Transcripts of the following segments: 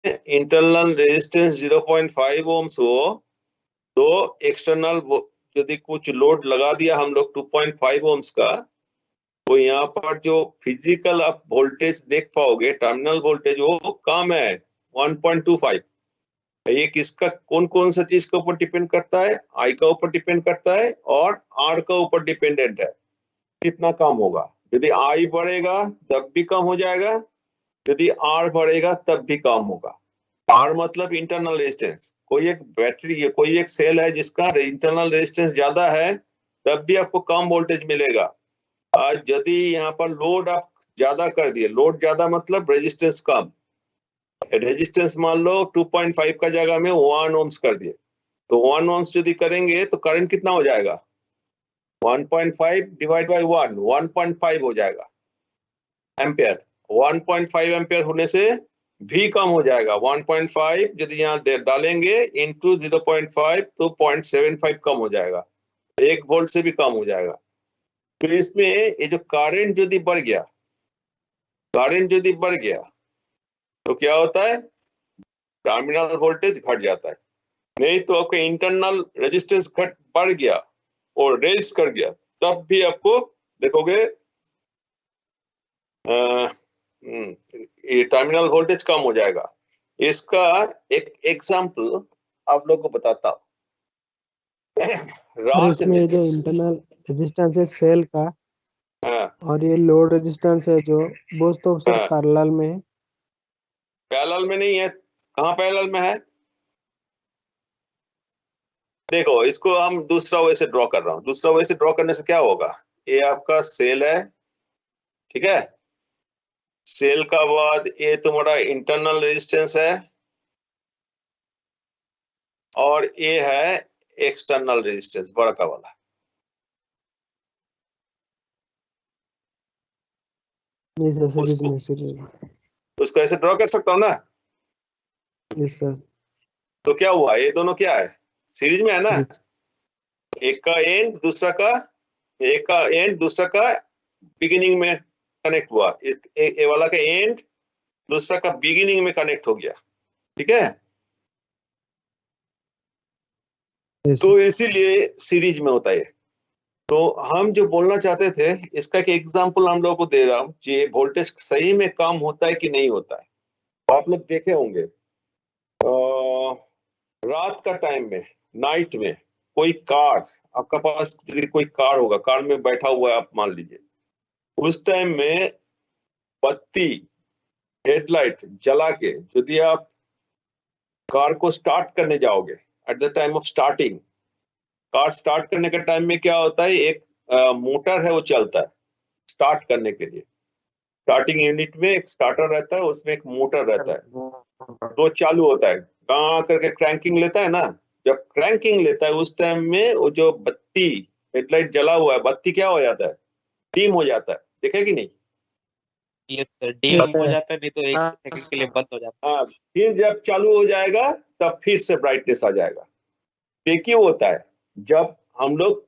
Internal resistance 0.5 ohms हो तो external यदि कुछ लोड लगा दिया हम लोग 2.5 ओम्स का, तो यहाँ पर जो फिजिकल आप वोल्टेज देख पाओगे, टर्मिनल वोल्टेज, वो कम है 1.25। ये किसका, कौन कौन सा चीज के ऊपर डिपेंड करता है? आई का ऊपर डिपेंड करता है और आर का ऊपर डिपेंडेंट है, कितना कम होगा। यदि आई बढ़ेगा तब भी कम हो जाएगा, यदि आर बढ़ेगा तब भी कम होगा। आर मतलब इंटरनल रेजिस्टेंस। कोई एक बैटरी, कोई एक सेल है जिसका इंटरनल रेजिस्टेंस ज्यादा है, तब भी आपको कम वोल्टेज मिलेगा। आज यदि यहाँ पर लोड आप ज्यादा कर दिए, लोड ज्यादा मतलब रेजिस्टेंस कम, रेजिस्टेंस मान लो 2.5 का जगह में 1 ओम्स कर दिए, तो 1 ओम्स यदि करेंगे तो करंट कितना हो जाएगा? 1.5 डिवाइड बाई 1, 1.5 हो जाएगा एम्पेयर। 1.5 एम्पेयर होने से भी कम हो जाएगा। 1.5 यदि यहाँ डालेंगे इंटू 0.5 तो 0.75 कम हो जाएगा, 1 वोल्ट से भी कम हो जाएगा। तो इसमें ये जो करंट यदि बढ़ गया, करंट यदि बढ़ गया तो क्या होता है? टर्मिनल वोल्टेज घट जाता है। नहीं तो आपका इंटरनल रेजिस्टेंस घट बढ़ गया और रेज कर गया, तब भी आपको देखोगे ये टर्मिनल वोल्टेज कम हो जाएगा। इसका एक एग्जांपल आप लोगों को बताता हूँ। रात इसमें में जो इंटरनल रेजिस्टेंस है सेल का, हाँ, और ये लोड रेजिस्टेंस है जो, वो तो सर हाँ, पैरेलल में है। पैरेलल में नहीं है। कहाँ पैरेलल में है? देखो, इसको हम दूसरा वे से ड्रॉ कर रहा हूँ। दूसरा वे से ड्रॉ करने से क्या होगा? ये आपका सेल है, ठीक है। सेल का बाद ये तुम्हारा इंटरनल रेजिस्टेंस है और ये है एक्सटर्नल रेजिस्टेंस, बड़का वाला। नहीं सर, सीरीज उसको में, सीरीज में। उसको ऐसे ड्रॉ कर सकता हूँ ना? Yes sir. तो क्या हुआ? ये दोनों क्या है? सीरीज में है ना। सीरीज। एक का एंड दूसरा का, एक का एंड दूसरा का बिगिनिंग में कनेक्ट हुआ। ये वाला का एंड दूसरा का बिगिनिंग में कनेक्ट हो गया, ठीक है। यस तो सर। इसीलिए सीरीज में होता है। तो हम जो बोलना चाहते थे, इसका एक एग्जांपल हम लोग को दे रहा हूँ कि वोल्टेज सही में कम होता है कि नहीं होता है। तो आप लोग देखे होंगे रात का टाइम में, नाइट में, कोई कार, आपका पास यदि कोई कार होगा, कार में बैठा हुआ है आप मान लीजिए, उस टाइम में बत्ती, हेडलाइट जला के यदि आप कार को स्टार्ट करने जाओगे, at the time of starting, car start करने के टाइम में क्या होता है? एक मोटर है वो चलता है स्टार्ट करने के लिए। स्टार्टिंग यूनिट में एक स्टार्टर रहता है, उसमें एक मोटर रहता है, तो चालू होता है, गा करके क्रैंकिंग लेता है ना। जब क्रैंकिंग लेता है उस टाइम में वो जो बत्ती, हेडलाइट जला हुआ है, बत्ती क्या हो जाता है? डिम हो जाता है, देखे कि नहीं? ये तो डिम हो जाता है, नहीं तो एक सेकंड के लिए बंद हो जाता हाँ, फिर जब चालू हो जाएगा तब फिर से ब्राइटनेस आ जाएगा। ये क्यों होता है? जब हम लोग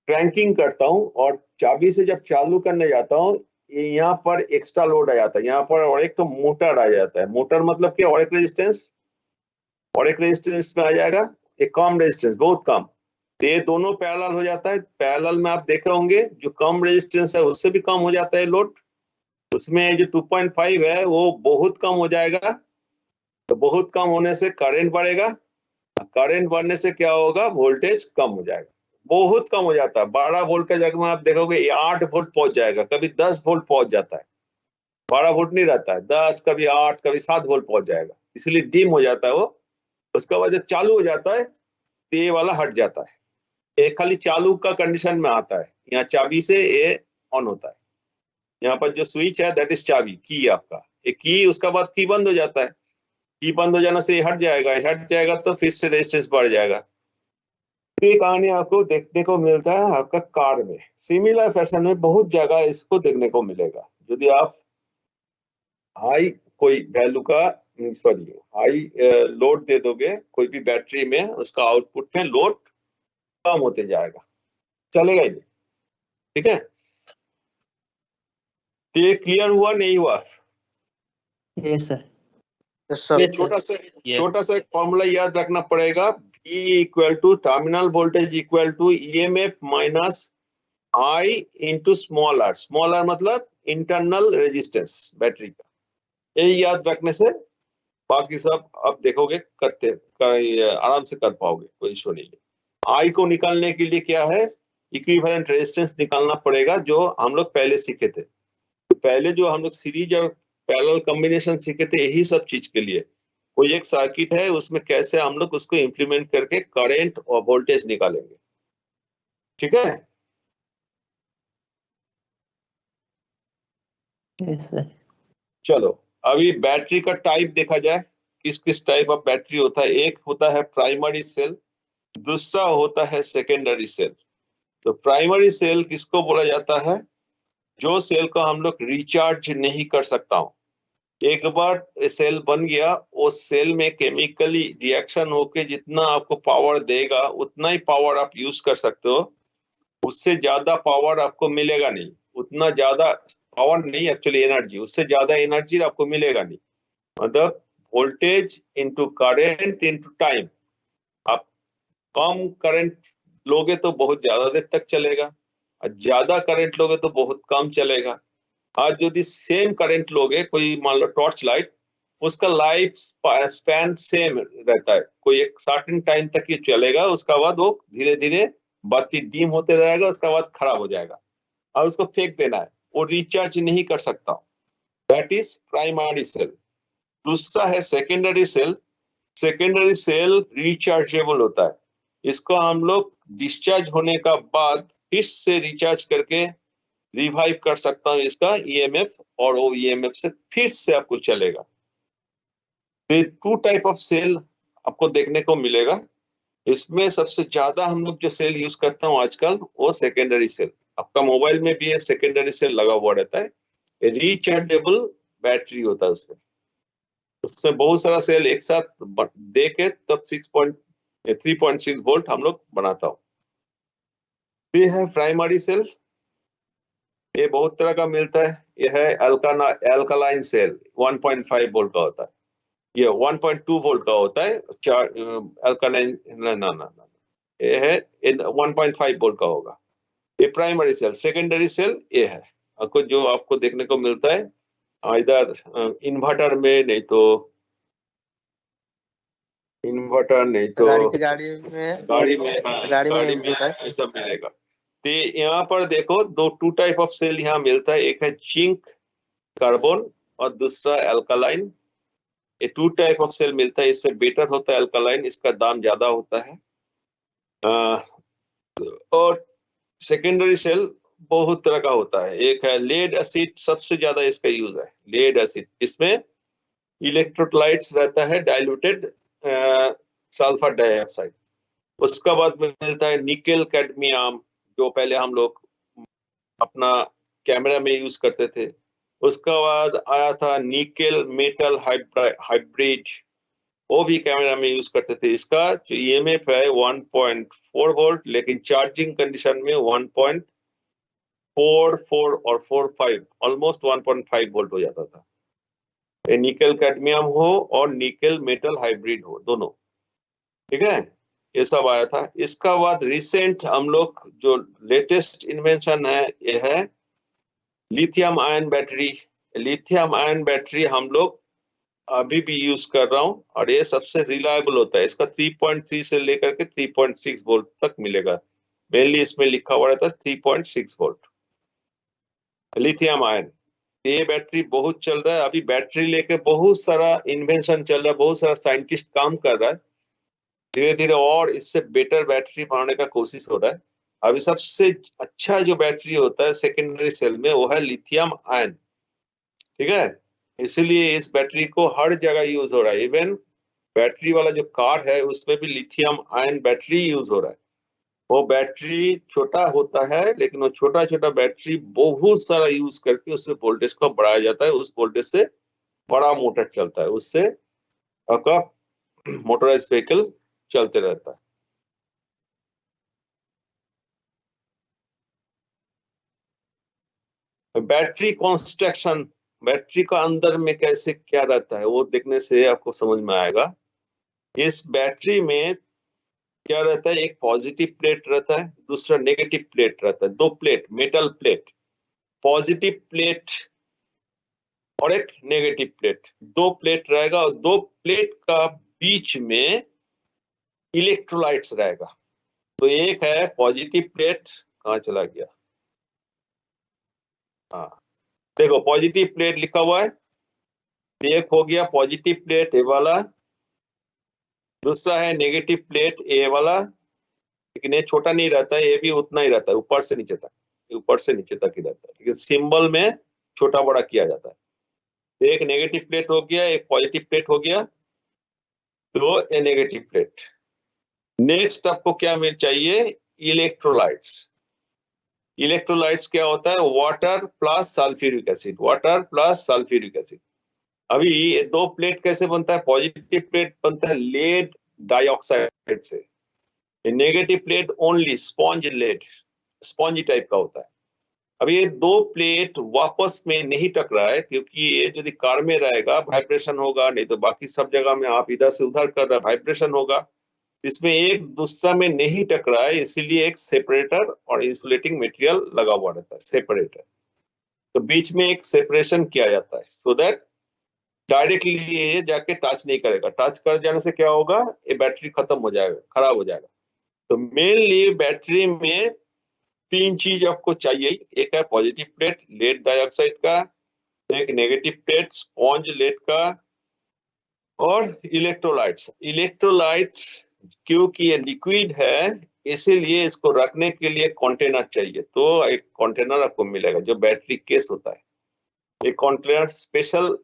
क्रैंकिंग करता हूँ और चाबी से जब चालू करने जाता हूँ, यहाँ पर एक्स्ट्रा लोड आ जाता है, यहाँ पर और एक तो मोटर आ जाता है। मोटर मतलब क्या? और एक रेजिस्टेंस, और एक रेजिस्टेंस में आ जाएगा, एक कम रेजिस्टेंस, बहुत कम। तो ये दोनों पैरेलल हो जाता है। पैरेलल में आप देखे होंगे जो कम रेजिस्टेंस है उससे भी कम हो जाता है लोड, उसमें जो 2.5 है वो बहुत कम हो जाएगा। तो बहुत कम होने से करंट बढ़ेगा, करंट बढ़ने से क्या होगा? वोल्टेज कम हो जाएगा, बहुत कम हो जाता है। 12 वोल्ट का जगह में आप देखोगे 8 वोल्ट पहुंच जाएगा, कभी 10 वोल्ट पहुंच जाता है। 12 वोल्ट नहीं रहता है, 10, कभी 8, कभी 7 वोल्ट पहुंच जाएगा, इसलिए डिम हो जाता है वो। उसके बाद जब चालू हो जाता है तो ये वाला हट जाता है। ये खाली चालू का कंडीशन में आता है, यहाँ चाबी से ये ऑन होता है। यहाँ पर जो स्विच है दैट इज चाबी, की आपका, ये की, उसका बाद की बंद हो जाता है। की बंद हो जाने से ये हट जाएगा, हट जाएगा तो फिर से रेजिस्टेंस बढ़ जाएगा। ये कहानी आपको देखने को मिलता है आपका कार में। सिमिलर फैशन में बहुत जगह इसको देखने को मिलेगा। यदि आप हाई कोई वैल्यू का, सॉरी, हाई लोड दे दोगे कोई भी बैटरी में, उसका आउटपुट में लोड कम होते जाएगा, चलेगा ही नहीं, ठीक है। तो ये क्लियर हुआ नहीं हुआ? Yes sir. ये छोटा सा एक फॉर्मूला याद रखना पड़ेगा। V equal to terminal voltage equal to EMF minus I into small r। Small r मतलब इंटरनल रेजिस्टेंस बैटरी का। यही याद रखने से बाकी सब आप देखोगे आराम से कर पाओगे, कोई इशू नहीं है। I को निकालने के लिए क्या है, इक्विवेलेंट रेजिस्टेंस निकालना पड़ेगा, जो हम लोग पहले सीखे थे। तो पहले जो हम लोग सीरीज और पैरेलल कॉम्बिनेशन सीखे थे यही सब चीज के लिए। कोई एक सर्किट है, उसमें कैसे हम लोग उसको इंप्लीमेंट करके करंट और वोल्टेज निकालेंगे। ठीक है। चलो अभी बैटरी का टाइप देखा जाए, किस किस टाइप ऑफ बैटरी होता है। एक होता है प्राइमरी सेल, दूसरा होता है सेकेंडरी सेल। तो प्राइमरी सेल किसको बोला जाता है, जो सेल को हम लोग रिचार्ज नहीं कर सकता हूं। एक बार सेल बन गया, उस सेल में केमिकली रिएक्शन होके जितना आपको पावर देगा उतना ही पावर आप यूज कर सकते हो, उससे ज्यादा पावर आपको मिलेगा नहीं। उतना ज्यादा पावर नहीं, एक्चुअली एनर्जी, उससे ज्यादा एनर्जी आपको मिलेगा नहीं। मतलब voltage into current into time. आप कम करंट लोगे तो बहुत ज्यादा देर तक चलेगा, और ज्यादा करंट लोगे तो बहुत कम चलेगा। आज यदि सेम करंट लोगे, कोई मान लो टॉर्च लाइट, उसका लाइफ स्पैन सेम रहता है, कोई एक सर्टेन टाइम तक ये चलेगा, उसका बाद वो धीरे धीरे बत्ती डीम होते रहेगा, उसका बाद खराब हो जाएगा और उसको फेंक देना है, वो रिचार्ज नहीं कर सकता। That is primary cell. दूसरा है secondary cell. Secondary cell rechargeable होता है, इसको हम लोग डिस्चार्ज होने का बाद फिर से रिचार्ज करके रिवाइव कर सकता हूँ इसका ईएमएफ, और वो ईएमएफ से फिर से आपको चलेगा। तो टू टाइप ऑफ सेल आपको देखने को मिलेगा। इसमें सबसे ज्यादा हम लोग जो सेल यूज करता हूँ आजकल वो सेकेंडरी सेल। आपका मोबाइल में भी सेकेंडरी सेल लगा हुआ रहता है, रिचार्जेबल बैटरी होता है उसमें। उससे बहुत सारा सेल एक साथ दे के तब 3.6 वोल्ट हम लोग बनाता हूँ। ये है प्राइमरी सेल, ये बहुत तरह का मिलता है। ये है एल्कालाइन सेल, 1.5 वोल्ट का होता है। ये 1.2 वोल्ट का होता है, एल्कालाइन ना ना ना ना, ये है 1.5 वोल्ट का होगा। ये प्राइमरी सेल। सेकेंडरी सेल ये है आपको, जो आपको देखने को मिलता है इधर इन्वर्टर में, नहीं तो इन्वर्टर, नहीं तो गाड़ी में ऐसा मिलेगा। तो यहाँ पर देखो दो टू टाइप ऑफ सेल यहाँ मिलता है, एक है जिंक कार्बन और दूसरा एल्कालाइन। ये टू टाइप ऑफ सेल मिलता है, इसमें बेटर होता है एल्कालाइन, इसका दाम ज्यादा होता है। और सेकेंडरी सेल बहुत तरह का होता है। एक है लेड एसिड, सबसे ज्यादा इसका यूज है लेड एसिड। इसमें इलेक्ट्रोलाइट्स रहता है, डाइल्यूटेड सल्फर डाइऑक्साइड। उसका बाद मिलता है निकेल कैडमियम, जो पहले हम लोग अपना कैमरा में यूज करते थे। उसका बाद आया था निकेल मेटल हाइब्रिड, वो भी कैमरा में यूज करते थे। इसका जो ईएमएफ है 1.4 वोल्ट, लेकिन चार्जिंग कंडीशन में 1.44 और 45, ऑलमोस्ट 1.5 वोल्ट हो जाता था। निकेल कैडमियम हो और निकेल मेटल हाइब्रिड हो, दोनों। ठीक है, ये सब आया था। इसका बाद रिसेंट हम लोग जो लेटेस्ट इन्वेंशन है, ये है lithium ion battery. Lithium ion battery हम लोग अभी भी यूज कर रहा हूँ, और ये सबसे रिलायबल होता है। इसका 3.3 से लेकर के 3.6 वोल्ट तक मिलेगा। मेनली इसमें लिखा हुआ रहता है 3.6 वोल्ट लिथियम आयन। ये बैटरी बहुत चल रहा है अभी। बैटरी लेके बहुत सारा इन्वेंशन चल रहा है, बहुत सारा साइंटिस्ट काम कर रहा है। धीरे धीरे और इससे बेटर बैटरी बनाने का कोशिश हो रहा है। अभी सबसे अच्छा जो बैटरी होता है सेकेंडरी सेल में, वो है लिथियम आयन। ठीक है, इसीलिए इस बैटरी को हर जगह यूज हो रहा है। इवन बैटरी वाला जो कार है उसमें भी लिथियम आयन बैटरी यूज हो रहा है। वो बैटरी छोटा होता है, लेकिन वो छोटा छोटा बैटरी बहुत सारा यूज करके उससे वोल्टेज को बढ़ाया जाता है। उस वोल्टेज से बड़ा मोटर चलता है, उससे आपका मोटराइज व्हीकल चलते रहता है। बैटरी कंस्ट्रक्शन बैटरी का अंदर में कैसे क्या रहता है वो देखने से आपको समझ में आएगा। इस बैटरी में क्या रहता है, एक पॉजिटिव प्लेट रहता है, दूसरा नेगेटिव प्लेट रहता है, दो plate, metal plate, positive plate और एक नेगेटिव प्लेट, दो प्लेट रहेगा और दो प्लेट का बीच में इलेक्ट्रोलाइट्स रहेगा। तो एक है पॉजिटिव प्लेट, कहाँ चला गया, हाँ देखो पॉजिटिव प्लेट लिखा हुआ है, एक हो गया पॉजिटिव प्लेट ए वाला, दूसरा है नेगेटिव प्लेट ए वाला, लेकिन ये छोटा नहीं रहता है, ये भी उतना ही रहता है, ऊपर से नीचे तक, ऊपर से नीचे तक ही रहता है, लेकिन सिंबल में छोटा बड़ा किया जाता है। तो एक नेगेटिव प्लेट हो गया, एक पॉजिटिव प्लेट हो गया, तो ए नेगेटिव प्लेट। नेक्स्ट आपको क्या मिल चाहिए, इलेक्ट्रोलाइट्स। इलेक्ट्रोलाइट्स क्या होता है, water plus sulphuric acid, water plus sulphuric acid. अभी ये दो प्लेट कैसे बनता है, पॉजिटिव प्लेट बनता है लेड डाइऑक्साइड से, negative plate only sponge lead, sponge type का होता है। अब ये दो प्लेट वापस में नहीं टकरा है, क्योंकि ये यदि कार में रहेगा वाइब्रेशन होगा, नहीं तो बाकी सब जगह में आप इधर से उधर कर रहे हैं वाइब्रेशन होगा, इसमें एक दूसरा में नहीं टकरा है, इसीलिए एक सेपरेटर और इंसुलेटिंग मटेरियल लगा हुआ रहता है, सेपरेटर। तो बीच में एक सेपरेशन किया जाता है, सो दैट डायरेक्टली ये जाके टच नहीं करेगा, टच कर जाने से क्या होगा, ये बैटरी खत्म हो जाएगा, खराब हो जाएगा। तो मेनली बैटरी में तीन चीज आपको चाहिए, एक है पॉजिटिव प्लेट लेड डाइऑक्साइड का, एक नेगेटिव प्लेट स्पॉन्ज लेड का, और इलेक्ट्रोलाइट्स। इलेक्ट्रोलाइट्स क्योंकि ये लिक्विड है, इसीलिए इसको रखने के लिए कंटेनर चाहिए। तो एक कंटेनर आपको मिलेगा जो बैटरी केस होता है, एक कंटेनर स्पेशल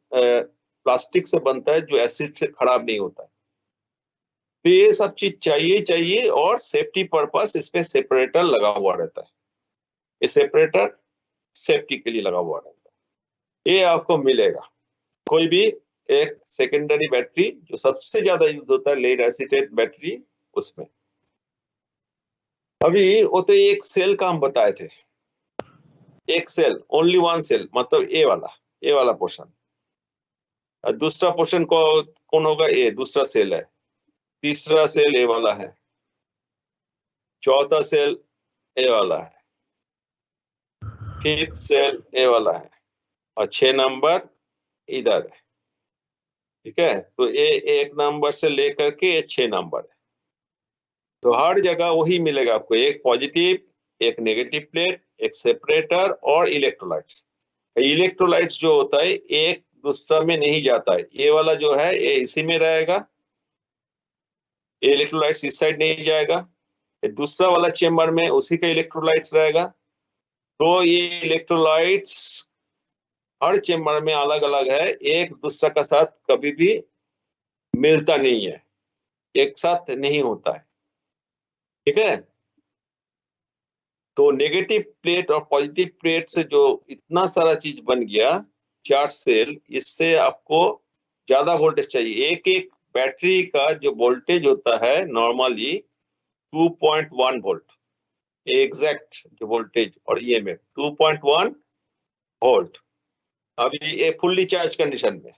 प्लास्टिक से बनता है जो एसिड से खराब नहीं होता है। तो ये सब चीज चाहिए, और सेफ्टी पर्पस इसमें सेपरेटर लगा हुआ रहता है, ये सेपरेटर सेफ्टी के लिए लगा हुआ रहता है। ये आपको मिलेगा कोई भी एक सेकेंडरी बैटरी, जो सबसे ज्यादा यूज होता है लेड एसिटेट बैटरी, उसमें। अभी वो तो एक सेल का हम बताए थे, एक सेल, ओनली वन सेल, मतलब ए वाला पोर्शन। दूसरा पोर्शन को कौन होगा, ए दूसरा सेल है, तीसरा सेल ए वाला है, चौथा सेल ए वाला है, फिफ्थ सेल ए वाला है, और 6 नंबर इधर है। ठीक है, तो ए 1 नंबर से लेकर के ये 6 नंबर है। तो हर जगह वही मिलेगा आपको, एक पॉजिटिव, एक नेगेटिव प्लेट, एक सेपरेटर और इलेक्ट्रोलाइट्स। इलेक्ट्रोलाइट्स जो होता है एक दूसरा में नहीं जाता है, ये वाला जो है ये इसी में रहेगा, ये इलेक्ट्रोलाइट्स इस साइड नहीं जाएगा, ये दूसरा वाला चेम्बर में उसी का इलेक्ट्रोलाइट्स रहेगा। तो ये इलेक्ट्रोलाइट्स हर चेम्बर में अलग अलग है, एक दूसरा का साथ कभी भी मिलता नहीं है, एक साथ नहीं होता है। ठीक है, तो नेगेटिव प्लेट और पॉजिटिव प्लेट से जो इतना सारा चीज बन गया, 4 सेल, इससे आपको ज्यादा वोल्टेज चाहिए। एक एक बैटरी का जो वोल्टेज होता है नॉर्मली 2.1 वोल्ट, एग्जैक्ट जो वोल्टेज और ईएमएफ 2.1 वोल्ट। अभी ये फुल्ली चार्ज कंडीशन में,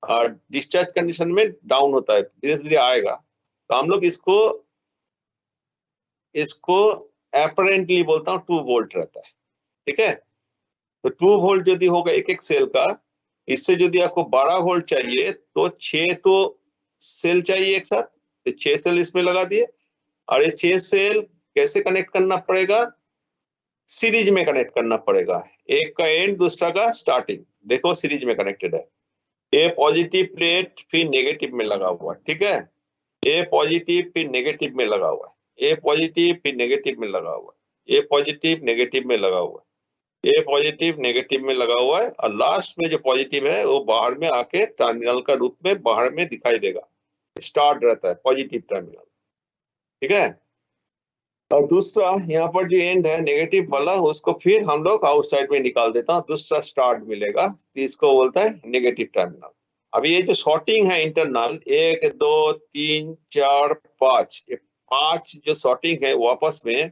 और डिस्चार्ज कंडीशन में डाउन होता है, धीरे धीरे आएगा। तो हम लोग इसको अपरेंटली बोलता हूँ 2 वोल्ट रहता है। ठीक है, तो 2 वोल्ट यदि होगा एक एक सेल का, इससे यदि आपको 12 वोल्ट चाहिए तो 6 तो सेल चाहिए एक साथ, तो 6 सेल इसमें लगा दिए। और ये 6 सेल कैसे कनेक्ट करना पड़ेगा, सीरीज में कनेक्ट करना पड़ेगा, एक का एंड दूसरा का स्टार्टिंग, देखो सीरीज में कनेक्टेड है। ए पॉजिटिव प्लेट फिर नेगेटिव में लगा हुआ है, ठीक है, ए पॉजिटिव फिर नेगेटिव में लगा हुआ है, ए पॉजिटिव फिर नेगेटिव में लगा हुआ है, ए पॉजिटिव नेगेटिव में लगा हुआ है, ए पॉजिटिव नेगेटिव में लगा हुआ है, और लास्ट में जो पॉजिटिव है वो बाहर में आके टर्मिनल का रूप में बाहर में दिखाई देगा, स्टार्ट रहता है पॉजिटिव टर्मिनल। ठीक है, और दूसरा यहाँ पर जो एंड है नेगेटिव वाला, उसको फिर हम लोग आउटसाइड में निकाल देता हूँ, दूसरा स्टार्ट मिलेगा, तो इसको बोलता है नेगेटिव टर्मिनल। अभी ये जो शॉर्टिंग है इंटरनल, 1 2 3 4 5, ये 5 जो शॉर्टिंग है वापस में,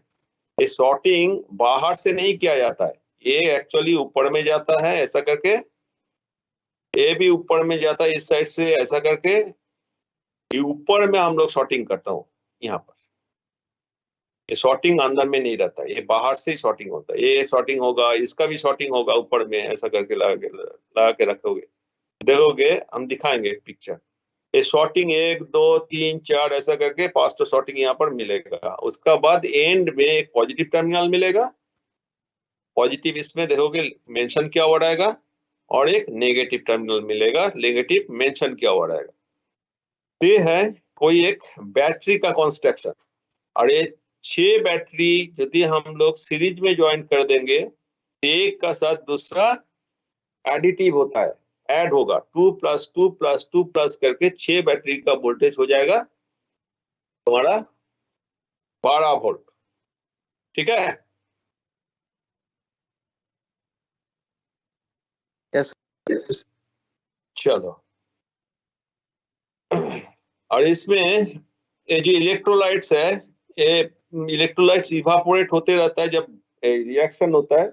ये शॉर्टिंग बाहर से नहीं किया जाता है, ये एक्चुअली ऊपर में जाता है ऐसा करके, ए भी ऊपर में जाता है इस साइड से ऐसा करके, ये ऊपर में हम लोग शॉर्टिंग करता हूँ यहाँ पर। ये शॉर्टिंग अंदर में नहीं रहता, ये बाहर से ही शॉर्टिंग होता है। ये शॉर्टिंग होगा, इसका भी शॉर्टिंग होगा ऊपर में, ऐसा करके लगा के रखोगे, देखोगे हम दिखाएंगे पिक्चर। ये शॉर्टिंग 1 2 3 4 ऐसा करके 5 तो शॉर्टिंग यहाँ पर मिलेगा। उसका बाद एंड में एक पॉजिटिव टर्मिनल मिलेगा, पॉजिटिव इसमें देखोगे मेंशन किया हुआ रहेगा, और एक नेगेटिव टर्मिनल मिलेगा, नेगेटिव मेंशन किया हुआ रहेगा। ये है कोई एक बैटरी का कंस्ट्रक्शन। और ये 6 बैटरी यदि हम लोग सीरीज में ज्वाइन कर देंगे, एक का साथ दूसरा एडिटिव होता है, ऐड होगा, 2 + 2 + 2 प्लस करके 6 बैटरी का वोल्टेज हो जाएगा तुम्हारा 12 वोल्ट। ठीक है। यस चलो, और इसमें ये जो इलेक्ट्रोलाइट्स है, ये इलेक्ट्रोलाइट्स इवापोरेट होते रहता है। जब रिएक्शन होता है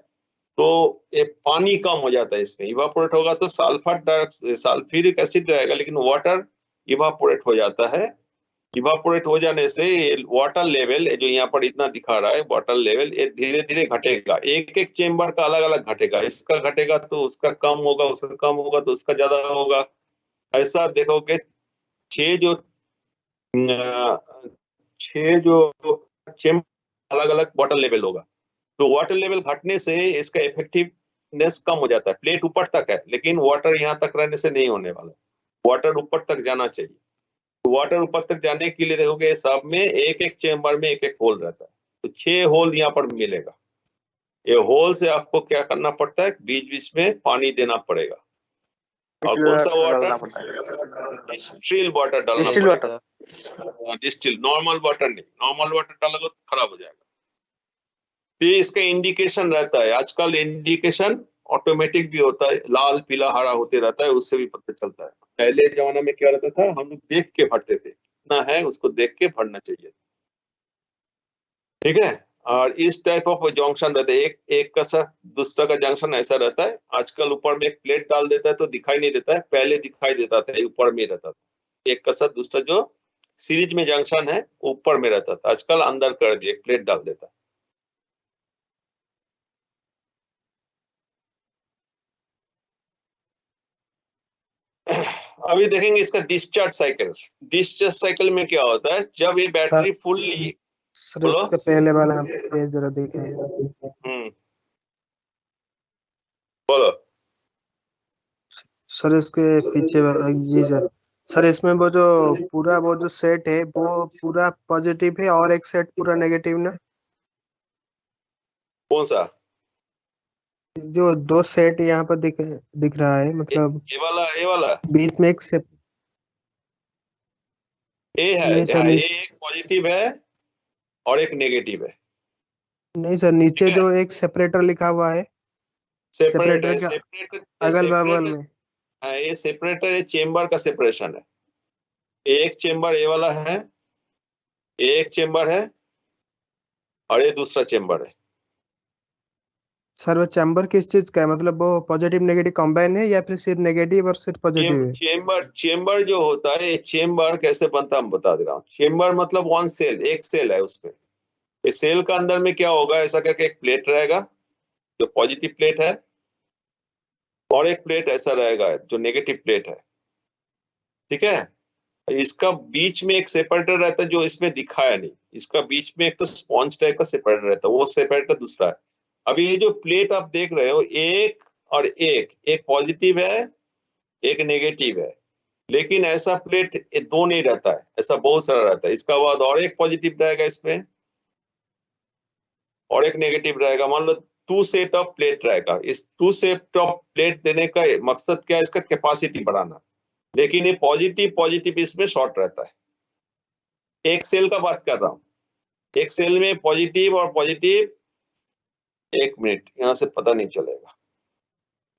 तो ये पानी कम हो जाता है, इसमें इवापोरेट होगा तो सल्फ्यूरिक एसिड रहेगा, लेकिन वाटर इवापोरेट हो जाता है। इवापोरेट हो जाने से वाटर लेवल जो यहाँ पर इतना दिखा रहा है, वाटर लेवल ये धीरे धीरे घटेगा। एक एक चेम्बर का अलग अलग घटेगा, इसका घटेगा तो उसका कम होगा, उसका कम होगा तो उसका ज्यादा होगा। ऐसा देखोगे छह जो छह जो चेम्बर अलग अलग वाटर लेवल होगा, तो वाटर लेवल घटने से इसका इफेक्टिवनेस कम हो जाता है। प्लेट ऊपर तक है लेकिन वाटर यहाँ तक रहने से नहीं होने वाला, वाटर ऊपर तक जाना चाहिए। तो वाटर ऊपर तक जाने के लिए देखोगे सब में एक एक चेम्बर में एक एक होल रहता है, तो 6 होल यहाँ पर मिलेगा। ये होल से आपको क्या करना पड़ता है, बीच बीच में पानी देना पड़ेगा। और कौन सा डालना वाटर, पड़ता है, डिस्टिल वाटर डालना डिस्टिल पड़ेगा। वाटर। डिस्टिल, नॉर्मल वाटर नहीं, नॉर्मल वाटर डालोगे तो खराब हो जाएगा। तो ये इसका इंडिकेशन रहता है, आजकल इंडिकेशन ऑटोमेटिक भी होता है, लाल पीला हरा होते रहता है, उससे भी पता चलता है। पहले जमाना में क्या रहता था, हम लोग देख के भरते थे, कितना है उसको देख के भरना चाहिए। ठीक है। और इस टाइप ऑफ जंक्शन रहता है, एक एक का साथ दूसरा का जंक्शन ऐसा रहता है। आजकल ऊपर में एक प्लेट डाल देता है तो दिखाई नहीं देता है, पहले दिखाई देता था, ऊपर में रहता था। एक का साथ दूसरा जो सीरीज में जंक्शन है ऊपर में रहता था, आजकल अंदर कर दिए, एक प्लेट डाल देता है। अभी देखेंगे इसका डिस्चार्ज साइकिल। डिस्चार्ज साइकिल में क्या होता है, जब ये सर बैटरी फुल्ली, सर बोलो। इसके पहले वाला पेज जरा देखें। बोलो। सर इसके पीछे जी सर। सर इसमें वो जो पूरा वो जो सेट है वो पूरा पॉजिटिव है और एक सेट पूरा नेगेटिव ना। कौन सा? जो 2 सेट यहाँ पर दिख रहा है, मतलब ये वाला बीच में एक सेट। ए है। नहीं सर हाँ, ये नीचे, एक पॉजिटिव है और एक नेगेटिव है। नहीं सर ठीक नीचे है, जो एक सेपरेटर लिखा हुआ है, सेपरेटर सेपरेटर है, के सेपरेटर अगल बगल सेपरेटर। में। हाँ, ये सेपरेटर, ये चेम्बर का सेपरेशन है। एक चेम्बर ए वाला है, एक चेम्बर है, और ये दूसरा चेम्बर है। सर वो चैम्बर किस चीज का है, मतलब वो पॉजिटिव नेगेटिव कंबाइन है या फिर सिर्फ नेगेटिव और सिर्फ पॉजिटिव है। चेम्बर चेम्बर जो होता है, ये चेम्बर कैसे बनता है हम बता दे रहा हूँ। चेम्बर मतलब वन सेल, एक सेल है उसमें। इस सेल का अंदर में क्या होगा, ऐसा करके एक प्लेट रहेगा जो पॉजिटिव प्लेट है, और एक प्लेट ऐसा रहेगा जो नेगेटिव प्लेट है। ठीक है। इसका बीच में एक सेपरेटर रहता है जो इसमें दिखाया नहीं, इसका बीच में एक तो स्पॉन्ज टाइप का सेपरेटर रहता है, वो सेपरेटर दूसरा है। अभी ये जो प्लेट आप देख रहे हो, एक और एक, एक पॉजिटिव है एक नेगेटिव है, लेकिन ऐसा प्लेट ये दो नहीं रहता है, ऐसा बहुत सारा रहता है। इसका बाद और एक पॉजिटिव रहेगा इसमें, और एक नेगेटिव रहेगा। मान लो 2 सेट ऑफ प्लेट रहेगा। इस 2 सेट ऑफ प्लेट देने का मकसद क्या है, इसका कैपेसिटी बढ़ाना। लेकिन ये पॉजिटिव पॉजिटिव इसमें शॉर्ट रहता है। एक सेल का बात कर रहा हूँ, एक सेल में पॉजिटिव और पॉजिटिव, 1 मिनट यहां से पता नहीं चलेगा,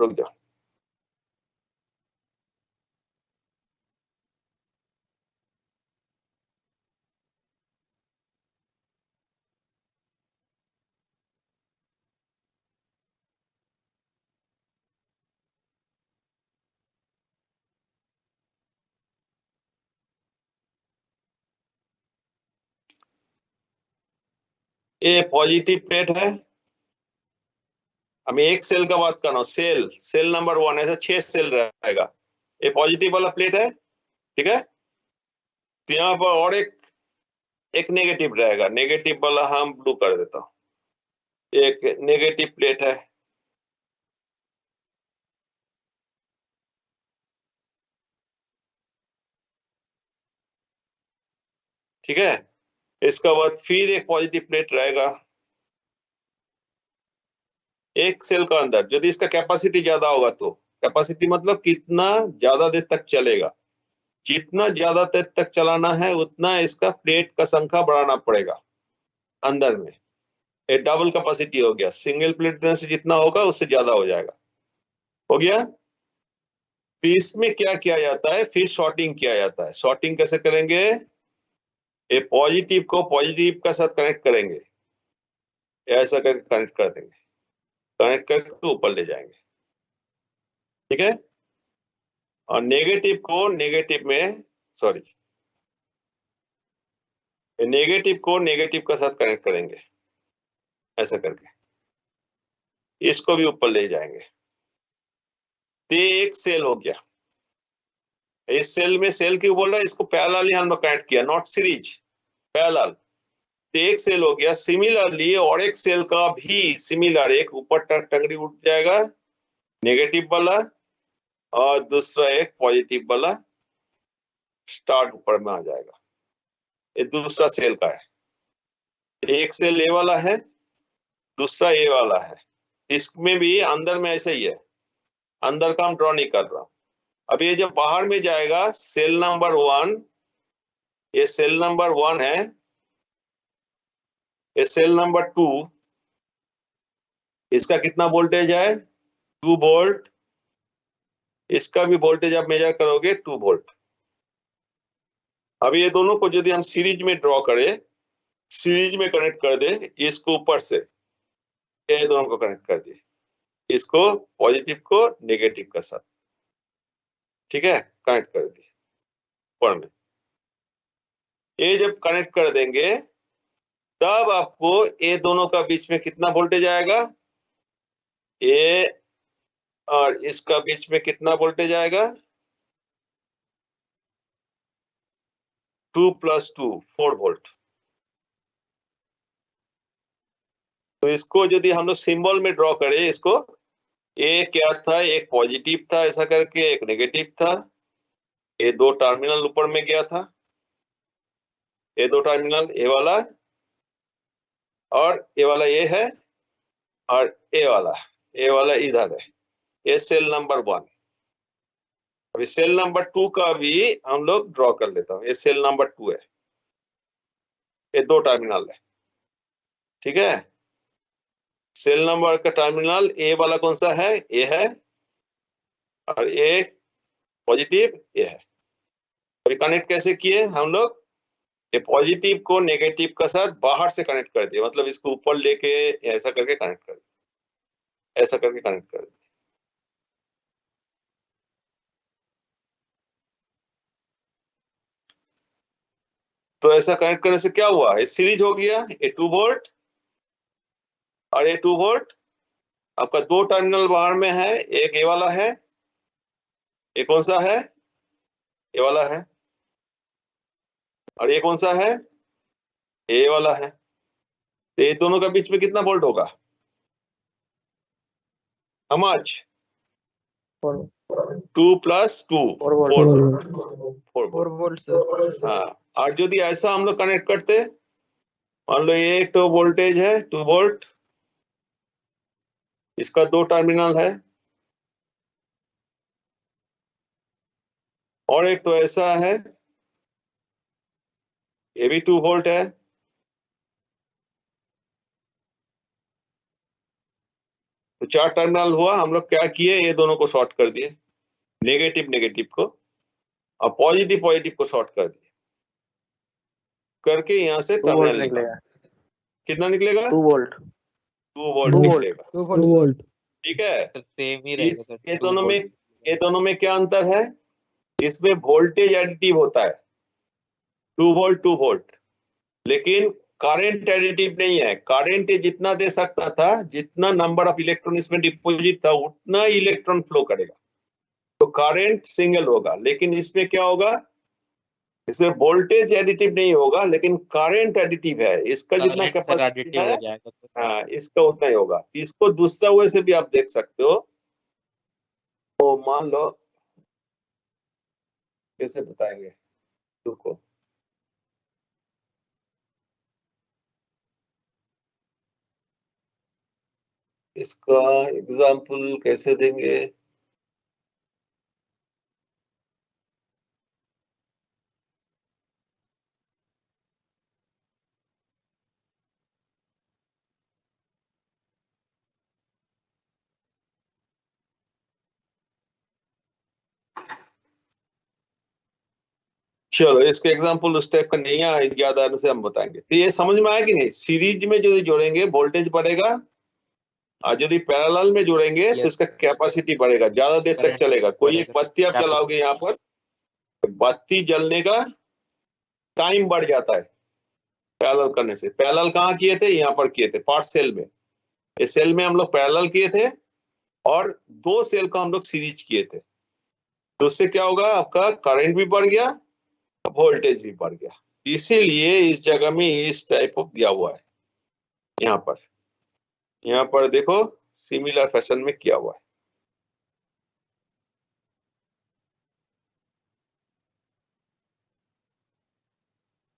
रुक जाओ। ये पॉजिटिव प्लेट है। हम एक सेल का बात कर रहा हूँ, सेल नंबर 1, ऐसा 6 सेल रहेगा। ये पॉजिटिव वाला प्लेट है, ठीक है। तो यहाँ पर और एक नेगेटिव रहेगा, नेगेटिव वाला हम ब्लू कर देता हूँ। एक नेगेटिव प्लेट है, ठीक है। इसका बाद फिर एक पॉजिटिव प्लेट रहेगा एक सेल का अंदर। यदि इसका कैपेसिटी ज्यादा होगा तो, कैपेसिटी मतलब कितना ज्यादा देर तक चलेगा, जितना ज्यादा देर तक चलाना है उतना इसका प्लेट का संख्या बढ़ाना पड़ेगा अंदर में। ये डबल कैपेसिटी हो गया, सिंगल प्लेट से जितना होगा उससे ज्यादा हो जाएगा। हो गया। तो इसमें क्या किया जाता है, फिर शॉर्टिंग किया जाता है। शॉर्टिंग कैसे करेंगे, ये पॉजिटिव को पॉजिटिव के साथ कनेक्ट करेंगे, ऐसा करके कनेक्ट कर देंगे, कनेक्ट करके ऊपर ले जाएंगे, ठीक है। और नेगेटिव को नेगेटिव में, सॉरी, नेगेटिव को नेगेटिव के साथ कनेक्ट करेंगे, ऐसा करके इसको भी ऊपर ले जाएंगे। तो एक सेल हो गया। इस सेल में, सेल क्यों बोल रहा है, इसको पैरेलली हम लोग कनेक्ट किया, नॉट सीरीज, पैरेलल। तो एक सेल हो गया। सिमिलरली और एक सेल का भी सिमिलर, एक ऊपर टंगड़ी उठ जाएगा नेगेटिव वाला, और दूसरा एक पॉजिटिव वाला स्टार्ट ऊपर में आ जाएगा। ये दूसरा सेल का है। एक सेल ए वाला है, दूसरा ए वाला है। इसमें भी अंदर में ऐसा ही है, अंदर का हम ड्रॉ नहीं कर रहा। अब ये जब बाहर में जाएगा, सेल नंबर 1, ये सेल नंबर 1 है, ये सेल नंबर 2, इसका कितना वोल्टेज है, 2 वोल्ट। इसका भी वोल्टेज आप मेजर करोगे 2 वोल्ट। अब ये दोनों को यदि हम सीरीज में ड्रॉ करें, सीरीज में कनेक्ट कर दे, इसको ऊपर से ये दोनों को कनेक्ट कर दिए, इसको पॉजिटिव को नेगेटिव के साथ, ठीक है, कनेक्ट कर दिए ऊपर में। ये जब कनेक्ट कर देंगे तब आपको ये दोनों का बीच में कितना वोल्टेज आएगा, ये और इसका बीच में कितना वोल्टेज आएगा, 2 + 2 4 वोल्ट। तो इसको यदि हम लोग सिंबल में ड्रॉ करें, इसको ये क्या था, एक पॉजिटिव था ऐसा करके, एक नेगेटिव था, ये 2 टर्मिनल ऊपर में गया था, ये 2 टर्मिनल, ये वाला और ये वाला ये है, और ये वाला इधर है, ये सेल नंबर 1। अभी सेल नंबर 2 का भी हम लोग ड्रॉ कर लेता हूँ। ये सेल नंबर 2 है, ये 2 टर्मिनल है, ठीक है। सेल नंबर का टर्मिनल ए वाला कौन सा है, ये है, और ये पॉजिटिव ये है। अभी कनेक्ट कैसे किए हम लोग, ये पॉजिटिव को नेगेटिव के साथ बाहर से कनेक्ट कर दिए, मतलब इसको ऊपर लेके ऐसा करके कनेक्ट कर दिए, ऐसा करके कनेक्ट कर दिए। तो ऐसा कनेक्ट करने से क्या हुआ, ये सीरीज हो गया, ये 2 वोल्ट और ये 2 वोल्ट। आपका 2 टर्मिनल बाहर में है, एक ये वाला है, ये कौन सा है, ये वाला है, और ये कौन सा है, ये वाला है। तो ये दोनों का बीच में कितना वोल्ट होगा, how much, 2 + 2 4 वोल्ट। हाँ, और यदि ऐसा हम लोग कनेक्ट करते, मान लो ये तो वोल्टेज है 2 वोल्ट, इसका 2 टर्मिनल है, और एक तो ऐसा है, ये भी 2 वोल्ट है। तो 4 टर्मिनल हुआ। हम लोग क्या किए, ये दोनों को शॉर्ट कर दिए, नेगेटिव नेगेटिव को, और पॉजिटिव पॉजिटिव को शॉर्ट कर दिए, करके यहाँ से टर्मिनल निकलेगा। कितना निकलेगा, 2 वोल्ट 2 वोल्ट निकलेगा, 2 वोल्ट। ठीक है। तो सेम ही रहेगा सर, ये 2 दोनों में, वोल्ट। ये दोनों में क्या अंतर है, इसमें वोल्टेज एडिटिव होता है, 2 वोल्ट 2 वोल्ट, लेकिन करंट एडिटिव नहीं है। करंट ये जितना दे सकता था, जितना नंबर ऑफ इलेक्ट्रॉन इसमें डिपॉजिट था, उतना इलेक्ट्रॉन फ्लो करेगा, तो करंट सिंगल होगा। लेकिन इसमें क्या होगा, इसमें वोल्टेज एडिटिव नहीं होगा, लेकिन करंट एडिटिव है। इसका जितना करंट सर कैपेसिटी एडिटिव है, हो जाएगा तो। हाँ, इसका उतना ही होगा। इसको दूसरा वे से भी आप देख सकते हो। तो मान लो, कैसे बताएंगे रुको, इसका एग्जाम्पल कैसे देंगे। चलो, इसके एग्जाम्पल उस टाइप का नहीं है, याद आने से हम बताएंगे। तो ये समझ में आया कि नहीं, सीरीज में जो जोड़ेंगे वोल्टेज बढ़ेगा, और यदि पैरेलल में जोड़ेंगे तो Yes. इसका कैपेसिटी बढ़ेगा, ज्यादा देर तक Current चलेगा। कोई एक बढ़ेगा। बत्ती आप क्या जलाओगे यहाँ पर, बत्ती जलने का टाइम बढ़ जाता है पैरेलल करने से। पैरेलल कहाँ किए थे, यहाँ पर किए थे, पार्ट सेल में। इस सेल में हम लोग पैरेलल किए थे, और 2 सेल को हम लोग सीरीज किए थे। तो उससे क्या होगा, आपका करंट भी बढ़ गया, वोल्टेज भी बढ़ गया। इसीलिए इस जगह में इस टाइप ऑफ दिया हुआ है। यहाँ पर देखो, सिमिलर फैशन में किया हुआ है।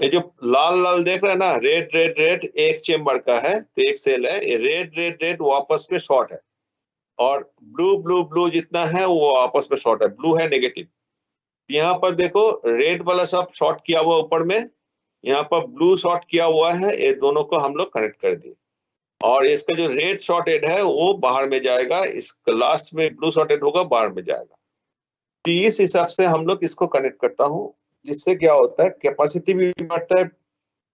ये जो लाल लाल देख रहे हैं ना, रेड रेड रेड, एक चेम्बर का है, तो एक सेल है। ये रेड रेड रेड वो आपस में शॉर्ट है, और ब्लू ब्लू ब्लू जितना है वो आपस में शॉर्ट है, ब्लू है नेगेटिव। यहाँ पर देखो, रेड वाला सब शॉर्ट किया हुआ ऊपर में, यहाँ पर ब्लू शॉर्ट किया हुआ है। ये दोनों को हम लोग कनेक्ट कर दिए, और इसका जो रेड शॉर्टेड है वो बाहर में जाएगा, इसका लास्ट में ब्लू शॉर्टेड होगा, बाहर में जाएगा। तो इस हिसाब से हम लोग इसको कनेक्ट करता हूँ, जिससे क्या होता है, कैपेसिटी भी बढ़ता है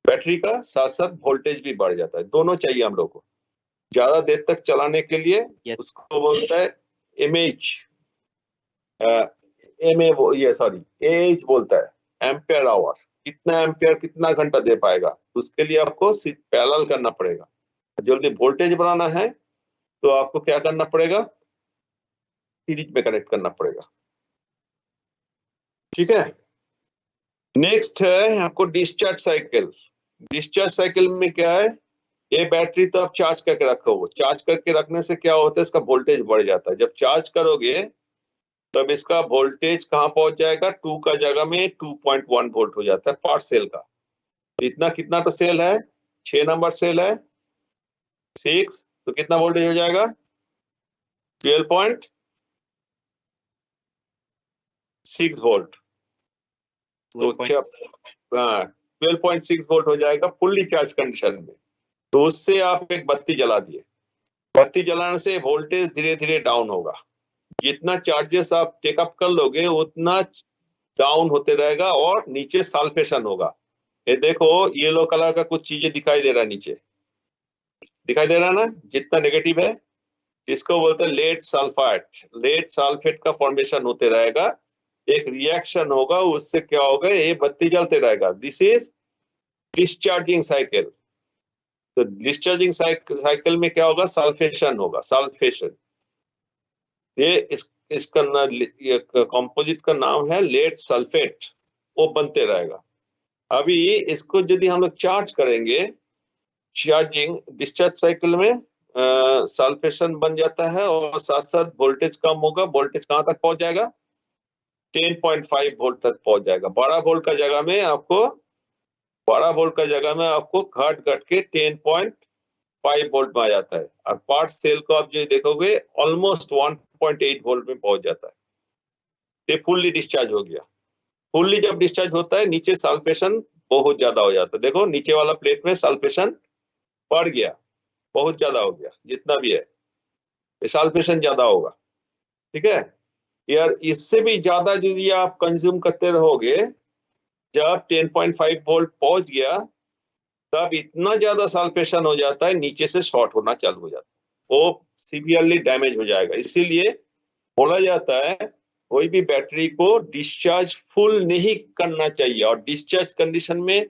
बैटरी का, साथ साथ वोल्टेज भी बढ़ जाता है। दोनों चाहिए हम लोग को ज्यादा देर तक चलाने के लिए। Yes. उसको बोलता है एमएच, एएच बोलता है, एम्पियर आवर। कितना एम्पियर, कितना घंटा दे पाएगा, उसके लिए आपको पैरेलल करना पड़ेगा। जल्दी वोल्टेज बढ़ाना है तो आपको क्या करना पड़ेगा, सीरीज में कनेक्ट करना पड़ेगा। ठीक है। नेक्स्ट है आपको डिस्चार्ज साइकिल। डिस्चार्ज साइकिल में क्या है, ये बैटरी तो आप चार्ज करके रखो, वो चार्ज करके रखने से क्या होता है, इसका वोल्टेज बढ़ जाता है। जब चार्ज करोगे तब इसका वोल्टेज कहाँ पहुंच जाएगा, 2 का जगह में 2.1 वोल्ट हो जाता है पार सेल का। तो इतना कितना तो सेल है, 6 नंबर सेल है, 6, तो कितना वोल्टेज हो जाएगा, 12.6 वोल्ट। तो 12.6 वोल्ट हो जाएगा फुल्ली चार्ज कंडीशन में। तो उससे आप एक बत्ती जला दिए, बत्ती जलाने से वोल्टेज धीरे धीरे डाउन होगा। जितना चार्जेस आप टेकअप कर लोगे उतना डाउन होते रहेगा, और नीचे सल्फेशन होगा। ये देखो, येलो कलर का कुछ चीजें दिखाई दे रहा है नीचे, दिखाई दे रहा है ना, जितना नेगेटिव है, इसको बोलते हैं लेड सल्फाइड। लेड सल्फेट का फॉर्मेशन होते रहेगा, एक रिएक्शन होगा, उससे क्या होगा, ये बत्ती जलते रहेगा। This is discharging cycle. तो डिस्चार्जिंग साइकिल में क्या होगा, सल्फेशन होगा, सल्फेशन। ये इसका कंपोजिट का नाम है लेड सल्फेट, वो बनते रहेगा। अभी इसको यदि हम लोग चार्ज करेंगे, चार्जिंग डिस्चार्ज साइकिल में सल्फेशन बन जाता है, और साथ साथ वोल्टेज कम होगा। वोल्टेज कहाँ तक पहुंच जाएगा, 10.5 वोल्ट तक पहुंच जाएगा। 12 वोल्ट का जगह में आपको, 12 वोल्ट का जगह में आपको घट घट के 10.5 वोल्ट में आ जाता है। और पार्ट सेल को आप जो देखोगे ऑलमोस्ट 1.8 वोल्ट में पहुंच जाता है। ये फुल्ली डिस्चार्ज हो गया। फुल्ली जब डिस्चार्ज होता है, नीचे सल्फेशन बहुत ज्यादा हो जाता है। देखो नीचे वाला प्लेट में सल्फेशन बढ़ गया, बहुत ज्यादा हो गया, जितना भी है सल्फेशन ज्यादा होगा। ठीक है यार, इससे भी ज्यादा यदि आप कंज्यूम करते रहोगे, जब 10.5 वोल्ट पहुंच गया तब इतना ज्यादा सल्फेशन हो जाता है, नीचे से शॉर्ट होना चालू हो जाता है, वो सीवियरली डैमेज हो जाएगा। इसीलिए बोला जाता है कोई भी बैटरी को डिस्चार्ज फुल नहीं करना चाहिए, और डिस्चार्ज कंडीशन में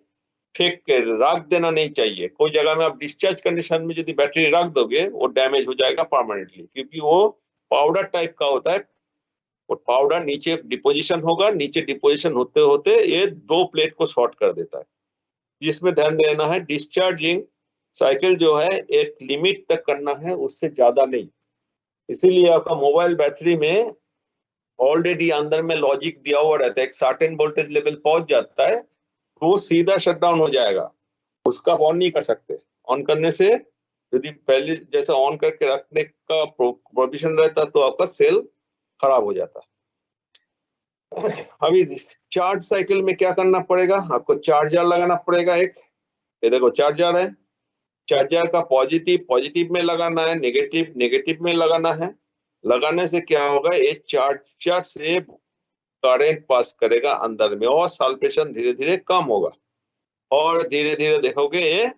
फेंक के रख देना नहीं चाहिए। कोई जगह में आप डिस्चार्ज कंडीशन में यदि बैटरी रख दोगे वो डैमेज हो जाएगा परमानेंटली, क्योंकि वो पाउडर टाइप का होता है। वो पाउडर नीचे डिपोजिशन होगा, नीचे डिपोजिशन होते होते ये 2 प्लेट को शॉर्ट कर देता है। इसमें ध्यान देना है, डिस्चार्जिंग साइकिल जो है एक लिमिट तक करना है, उससे ज्यादा नहीं। इसीलिए आपका मोबाइल बैटरी में ऑलरेडी अंदर में लॉजिक दिया हुआ रहता है, एक सर्टेन वोल्टेज लेवल पहुंच जाता है तो वो सीधा शटडाउन हो जाएगा, उसका ऑन नहीं कर सकते। ऑन करने से यदि पहले जैसा ऑन करके रखने का प्रोविजन रहता तो आपका सेल खराब हो जाता। अभी चार्ज साइकिल में क्या करना पड़ेगा, आपको चार्जर लगाना पड़ेगा एक। ये देखो चार्जर है, चार्जर का पॉजिटिव में लगाना है, नेगेटिव में लगाना है। लगाने से क्या होगा, ये चार्जर से करंट पास करेगा अंदर में और सल्फेशन धीरे धीरे कम होगा और धीरे धीरे देखोगे ये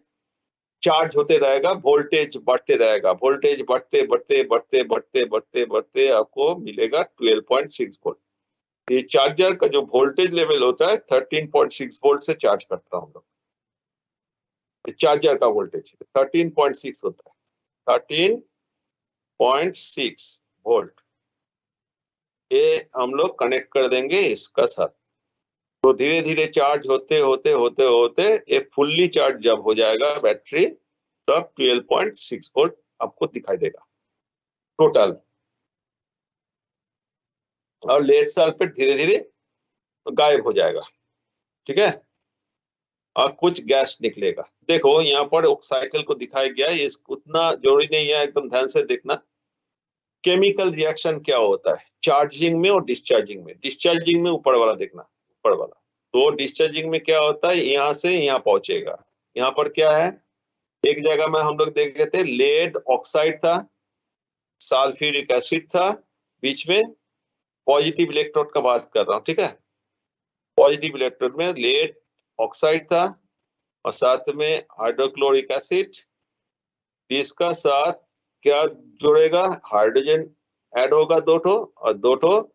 चार्ज होते रहेगा, वोल्टेज बढ़ते रहेगा। वोल्टेज बढ़ते बढ़ते बढ़ते बढ़ते बढ़ते बढ़ते आपको मिलेगा 12.6 वोल्ट। ये चार्जर का जो वोल्टेज लेवल होता है 13.6 वोल्ट से चार्ज करता हूँ लोग। चार्जर का वोल्टेज 13.6 होता है, 13.6 वोल्ट। ये हम लोग कनेक्ट कर देंगे इसका साथ, तो धीरे धीरे चार्ज होते होते होते होते ये फुल्ली चार्ज जब हो जाएगा बैटरी, तब 12.6 वोल्ट आपको दिखाई देगा टोटल। और लेड सल्फेट धीरे धीरे गायब हो जाएगा, ठीक है, और कुछ गैस निकलेगा। देखो यहाँ पर साइकिल को दिखाया गया है, इस उतना जरूरी नहीं है, एकदम ध्यान से देखना। केमिकल रिएक्शन क्या होता है चार्जिंग में और डिस्चार्जिंग में। डिस्चार्जिंग में ऊपर वाला देखना, ऊपर वाला। तो डिस्चार्जिंग में क्या होता है, यहाँ से यहाँ पहुंचेगा। यहाँ पर क्या है, एक जगह में हम लोग देख रहे थे लेड ऑक्साइड था, सल्फ्यूरिक एसिड था, बीच में पॉजिटिव इलेक्ट्रोड का बात कर रहा हूँ, ठीक है। पॉजिटिव इलेक्ट्रोड में लेड ऑक्साइड था और साथ में हाइड्रोक्लोरिक एसिड। इसका साथ क्या जुड़ेगा, हाइड्रोजन ऐड होगा 2 ठो और 2 ठो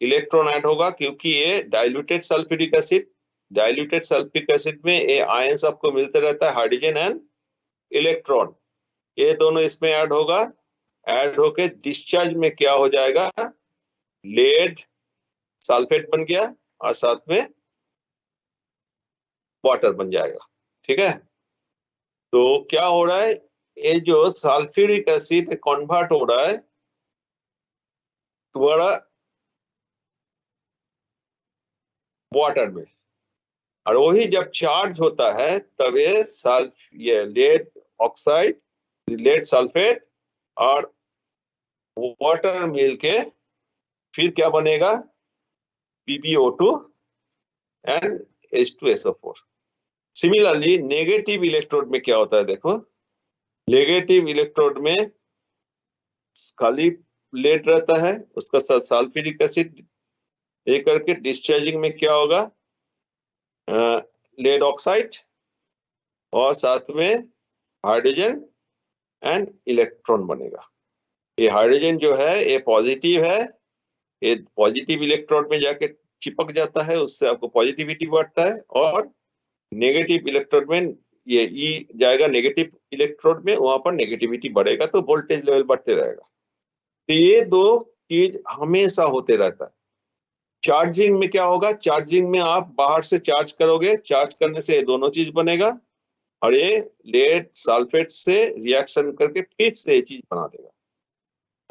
इलेक्ट्रॉन ऐड होगा, क्योंकि ये diluted sulphuric acid. Diluted sulphuric acid में ये आयंस आपको मिलते रहता है, हाइड्रोजन एंड इलेक्ट्रॉन। ये दोनों इसमें ऐड होगा, ऐड होके डिस्चार्ज में क्या हो जाएगा, लेड सल्फेट बन गया और साथ में वाटर बन जाएगा, ठीक है। तो क्या हो रहा है, ये जो सल्फ्यूरिक एसिड कन्वर्ट हो रहा है तुम्हारा वाटर में, और वही जब चार्ज होता है तब ये लेड ऑक्साइड, लेड सल्फेट और वाटर मिलके फिर क्या बनेगा, PbO2 and H2SO4। Similarly negative electrode में क्या होता है, देखो नेगेटिव इलेक्ट्रोड में खाली लेड रहता है, उसका साथ सल्फ्यूरिक एसिड ये करके डिस्चार्जिंग में क्या होगा, लेड ऑक्साइड और साथ में हाइड्रोजन एंड इलेक्ट्रॉन बनेगा। ये हाइड्रोजन जो है ये पॉजिटिव है, ये पॉजिटिव इलेक्ट्रोड में जाके चिपक जाता है, उससे आपको पॉजिटिविटी बढ़ता है। और नेगेटिव इलेक्ट्रोड में ये ई जाएगा नेगेटिव इलेक्ट्रोड में, वहां पर नेगेटिविटी बढ़ेगा तो वोल्टेज लेवल बढ़ते रहेगा। तो ये 2 चीज हमेशा होते रहता है। चार्जिंग में क्या होगा, चार्जिंग में आप बाहर से चार्ज करोगे, चार्ज करने से ये दोनों चीज बनेगा और ये लेड सल्फेट से रिएक्शन करके फिर से ये चीज बना देगा।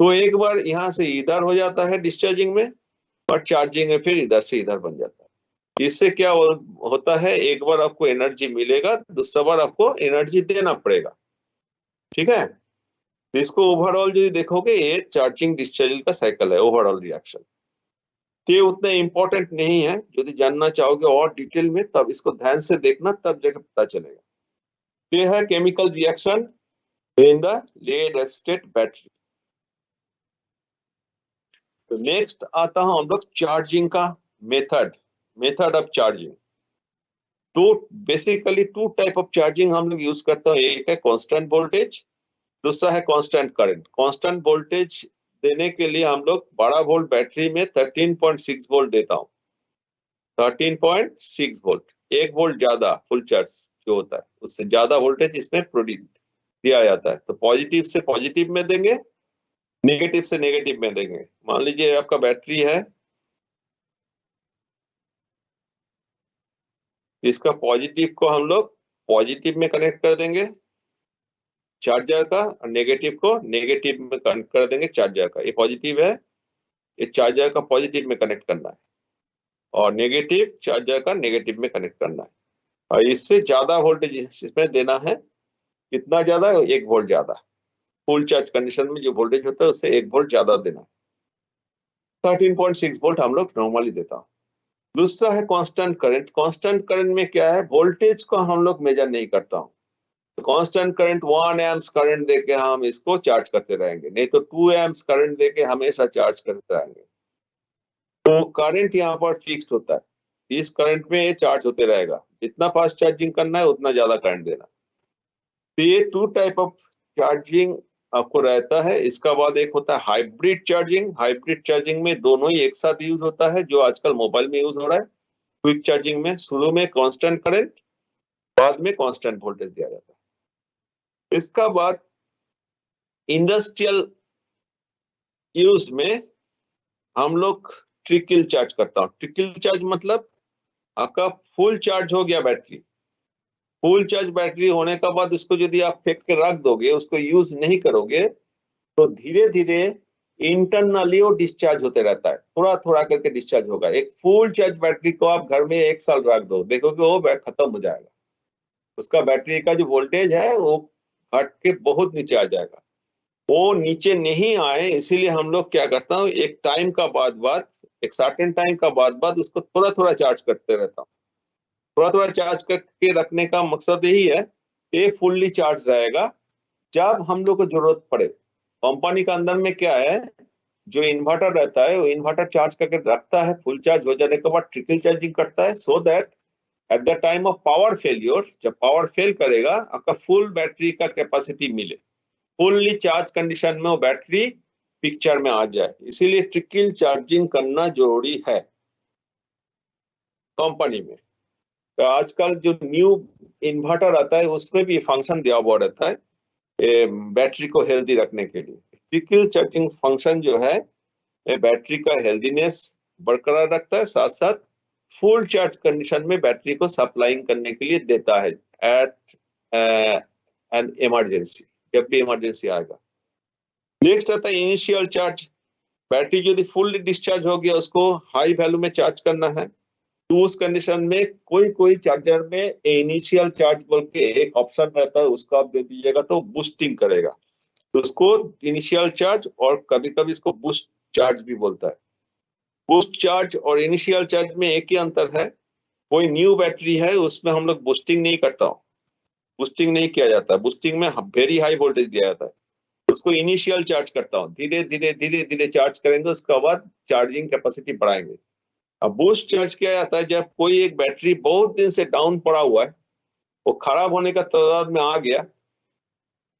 तो एक बार यहाँ से इधर हो जाता है डिस्चार्जिंग में और चार्जिंग में फिर इधर से इधर बन जाता है। इससे क्या होता है, एक बार आपको एनर्जी मिलेगा, दूसरा बार आपको एनर्जी देना पड़ेगा, ठीक है। तो इसको ओवरऑल जो देखोगे ये चार्जिंग डिस्चार्जिंग का साइकिल है, ओवरऑल रिएक्शन। तो ये उतना इंपॉर्टेंट नहीं है, यदि जानना चाहोगे और डिटेल में तब इसको ध्यान से देखना, तब जाकर पता चलेगा। ये है chemical reaction in the lead acid battery. तो नेक्स्ट आता हूं हम लोग चार्जिंग का मेथड ऑफ चार्जिंग। तो बेसिकली 2 टाइप ऑफ चार्जिंग हम लोग यूज करते हैं, एक है कांस्टेंट वोल्टेज, दूसरा है कांस्टेंट करंट। कांस्टेंट वोल्टेज देने के लिए हम लोग 12 वोल्ट बैटरी में 13.6 वोल्ट देता हूं, 13.6 वोल्ट। 1 वोल्ट ज्यादा फुल चार्ज जो होता है उससे ज्यादा वोल्टेज इसमें प्रोड्यूस दिया जाता है। तो पॉजिटिव से पॉजिटिव में देंगे, नेगेटिव से नेगेटिव में देंगे। मान लीजिए आपका बैटरी है, इसका पॉजिटिव को हम लोग पॉजिटिव में कनेक्ट कर देंगे चार्जर का, और नेगेटिव को नेगेटिव में कनेक्ट कर देंगे चार्जर का। ये पॉजिटिव है, ये चार्जर का पॉजिटिव में कनेक्ट करना है, और नेगेटिव चार्जर का नेगेटिव में कनेक्ट करना है। और इससे ज्यादा वोल्टेज इसमें देना है। कितना ज्यादा? 1 वोल्ट ज्यादा। फुल चार्ज कंडीशन में जो वोल्टेज होता है उससे 1 वोल्ट ज्यादा देना है। 13.6 वोल्ट हम लोग नॉर्मली देता हूँ। दूसरा है कांस्टेंट करंट। कांस्टेंट करंट में क्या है, वोल्टेज को हम लोग मेजर नहीं करता हूँ। तो कांस्टेंट करंट 1 एम्प्स करंट देके हम इसको चार्ज करते रहेंगे, नहीं तो 2 एम्प्स करंट देके हमेशा चार्ज करते रहेंगे। तो करंट यहाँ पर फिक्स्ड होता है, इस करंट में ये चार्ज होते रहेगा। जितना फास्ट चार्जिंग करना है उतना ज्यादा करंट देना। तो ये 2 टाइप ऑफ चार्जिंग आपको रहता है। इसका बाद एक होता है हाइब्रिड चार्जिंग। हाइब्रिड चार्जिंग में दोनों ही एक साथ यूज होता है, जो आजकल मोबाइल में यूज हो रहा है। क्विक चार्जिंग में शुरू में कांस्टेंट करंट, बाद में कांस्टेंट वोल्टेज दिया जाता है। इसका बाद इंडस्ट्रियल यूज में हम लोग ट्रिकल चार्ज करता हूँ। ट्रिकल चार्ज मतलब आपका फुल चार्ज हो गया बैटरी, फुल चार्ज बैटरी होने का बाद उसको यदि आप फेंक के रख दोगे, उसको यूज नहीं करोगे, तो धीरे धीरे इंटरनली वो डिस्चार्ज होते रहता है, थोड़ा थोड़ा करके डिस्चार्ज होगा। एक फुल चार्ज बैटरी को आप घर में 1 साल रख दो, देखोगे वो खत्म हो जाएगा। उसका बैटरी का जो वोल्टेज है वो घट के बहुत नीचे आ जाएगा। वो नीचे नहीं आए इसीलिए हम लोग क्या करता हूँ, एक टाइम का बाद एक सर्टेन टाइम का बाद उसको थोड़ा थोड़ा चार्ज करते रहता हूँ। थोड़ा थोड़ा चार्ज करके रखने का मकसद यही है, ये फुल्ली चार्ज रहेगा जब हम लोग को जरूरत पड़े। कंपनी का अंदर में क्या है, जो इन्वर्टर रहता है वो इन्वर्टर चार्ज करके रखता है, फुल चार्ज हो जाने के बाद ट्रिकल चार्जिंग करता है, so that at the time of power failure, जब पावर फेल करेगा आपका फुल बैटरी का कैपेसिटी मिले, फुल्ली चार्ज कंडीशन में वो बैटरी पिक्चर में आ जाए। इसीलिए ट्रिकल चार्जिंग करना जरूरी है कंपनी में। तो आजकल जो न्यू इन्वर्टर आता है उसमें भी फंक्शन दिया हुआ रहता है बैटरी को हेल्दी रखने के लिए। ट्रिकल चार्जिंग फंक्शन जो है बैटरी का हेल्दीनेस बरकरार रखता है, साथ साथ फुल चार्ज कंडीशन में बैटरी को सप्लाइंग करने के लिए देता है एट एन इमरजेंसी, जब भी इमरजेंसी आएगा। नेक्स्ट आता है इनिशियल चार्ज। बैटरी यदि फुल डिस्चार्ज हो गया, उसको हाई वैल्यू में चार्ज करना है, तो उस कंडीशन में कोई चार्जर में इनिशियल चार्ज बोल के एक ऑप्शन रहता है, उसको आप दे दीजिएगा तो बूस्टिंग करेगा। तो उसको इनिशियल चार्ज और कभी कभी इसको बूस्ट चार्ज भी बोलता है। बूस्ट चार्ज और इनिशियल चार्ज में एक ही अंतर है, कोई न्यू बैटरी है उसमें हम लोग बूस्टिंग नहीं करता हूँ, बूस्टिंग नहीं किया जाता। बूस्टिंग में वेरी हाई वोल्टेज दिया जाता है, उसको इनिशियल चार्ज करता हूँ, धीरे धीरे चार्ज करेंगे, उसके बाद चार्जिंग कैपेसिटी बढ़ाएंगे। अब बूस्ट चार्ज किया जाता है जब कोई एक बैटरी बहुत दिन से डाउन पड़ा हुआ है, वो खराब होने का तादाद में आ गया,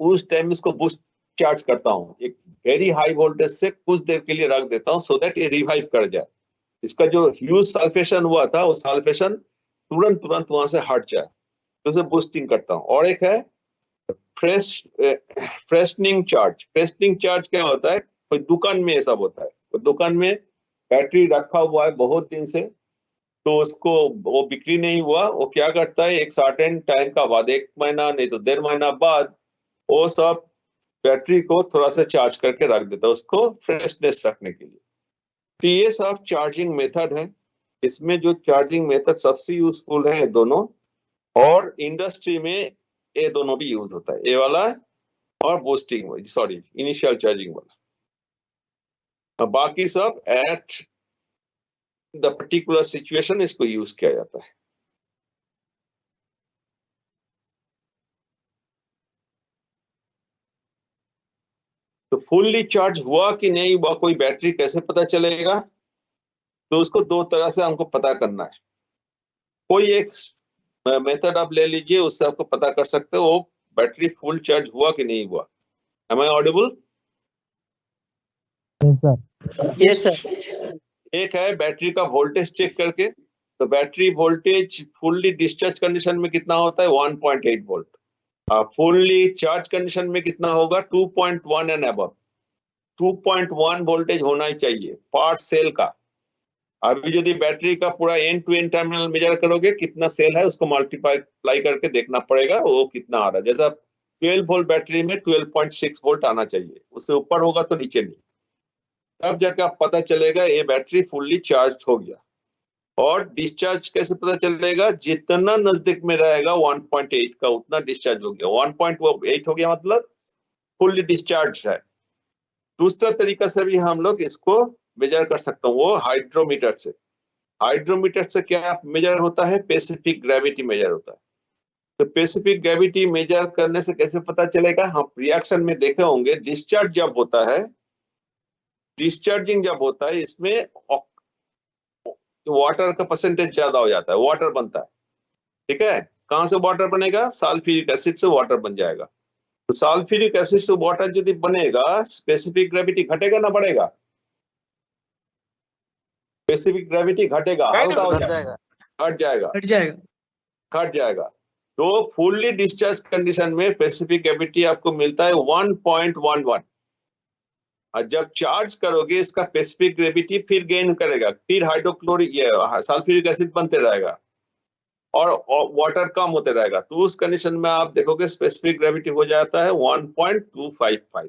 उस टाइम इसको बूस्ट चार्ज करता हूँ, एक वेरी हाई वोल्टेज से कुछ देर के लिए रख देता हूँ, सो दैट ये रिवाइव कर जाए। इसका जो ह्यूज सल्फेशन हुआ था वो सल्फेशन तुरंत वहां से हट जाए, तो उसे बूस्टिंग करता हूँ। और एक है फ्रेशनिंग चार्ज। फ्रेशनिंग चार्ज क्या होता है, कोई दुकान में ये सब होता है, कोई दुकान में बैटरी रखा हुआ है बहुत दिन से, तो उसको वो बिक्री नहीं हुआ, वो क्या करता है एक सर्टेन टाइम का बाद, 1 महीना नहीं तो 1.5 महीना बाद, वो सब बैटरी को थोड़ा सा चार्ज करके रख देता है, उसको फ्रेशनेस रखने के लिए। तो ये सब चार्जिंग मेथड है। इसमें जो चार्जिंग मेथड सबसे यूजफुल है ये दोनों, और इंडस्ट्री में ये दोनों भी यूज होता है, ये वाला और बूस्टिंग, सॉरी इनिशियल चार्जिंग वाला। बाकी सब एट द पर्टिकुलर सिचुएशन इसको यूज किया जाता है। तो फुल्ली चार्ज हुआ कि नहीं हुआ कोई बैटरी कैसे पता चलेगा, तो उसको 2 तरह से हमको पता करना है। कोई एक मेथड आप ले लीजिए, उससे आपको पता कर सकते हो बैटरी फुल चार्ज हुआ कि नहीं हुआ। Am I audible? Yes sir. Yes sir. एक है बैटरी का वोल्टेज चेक करके, तो battery voltage fully discharge condition में कितना होता है 1.8 वोल्ट, फुल्ली चार्ज कंडीशन में कितना होगा 2.1 एंड अबव। 2.1 वोल्टेज होना ही चाहिए पर सेल का। अभी यदि बैटरी का पूरा end to end terminal measure करोगे कितना सेल है उसको मल्टीप्लाई करके देखना पड़ेगा वो कितना आ रहा है। जैसा 12 वोल्ट बैटरी में 12.6 वोल्ट आना चाहिए, उससे ऊपर होगा तो नीचे नहीं, तब जाकर आप पता चलेगा ये बैटरी फुल्ली चार्ज हो गया। और डिस्चार्ज कैसे पता चलेगा, जितना नजदीक में रहेगा 1.8 का उतना डिस्चार्ज हो गया। 1.8 हो गया मतलब फुल्ली डिस्चार्ज है। दूसरा तरीका से भी हम लोग इसको मेजर कर सकते हैं, वो हाइड्रोमीटर से। हाइड्रोमीटर से क्या मेजर होता है, स्पेसिफिक ग्रेविटी मेजर होता है। तो स्पेसिफिक ग्रेविटी मेजर करने से कैसे पता चलेगा, हम रिएक्शन में देखे होंगे डिस्चार्ज जब होता है, डिस्चार्जिंग जब होता है इसमें वाटर का परसेंटेज ज्यादा हो जाता है, वाटर बनता है। ठीक है, कहां से वाटर बनेगा, सल्फ्यूरिक एसिड से वाटर बन जाएगा। तो सल्फ्यूरिक एसिड से वाटर यदि बनेगा स्पेसिफिक ग्रेविटी घटेगा ना बढ़ेगा, स्पेसिफिक ग्रेविटी घटेगा, हल्का हो जाएगा, घट जाएगा, घट जाएगा। तो फुल्ली डिस्चार्ज कंडीशन में स्पेसिफिक ग्रेविटी आपको मिलता है 1.11। और जब चार्ज करोगे इसका स्पेसिफिक ग्रेविटी फिर गेन करेगा, फिर हाइड्रोक्लोरिक सल्फ्यूरिक एसिड बनते रहेगा और वाटर कम होते रहेगा। तो उस कंडीशन में आप देखोगे स्पेसिफिक ग्रेविटी हो जाता है 1.255।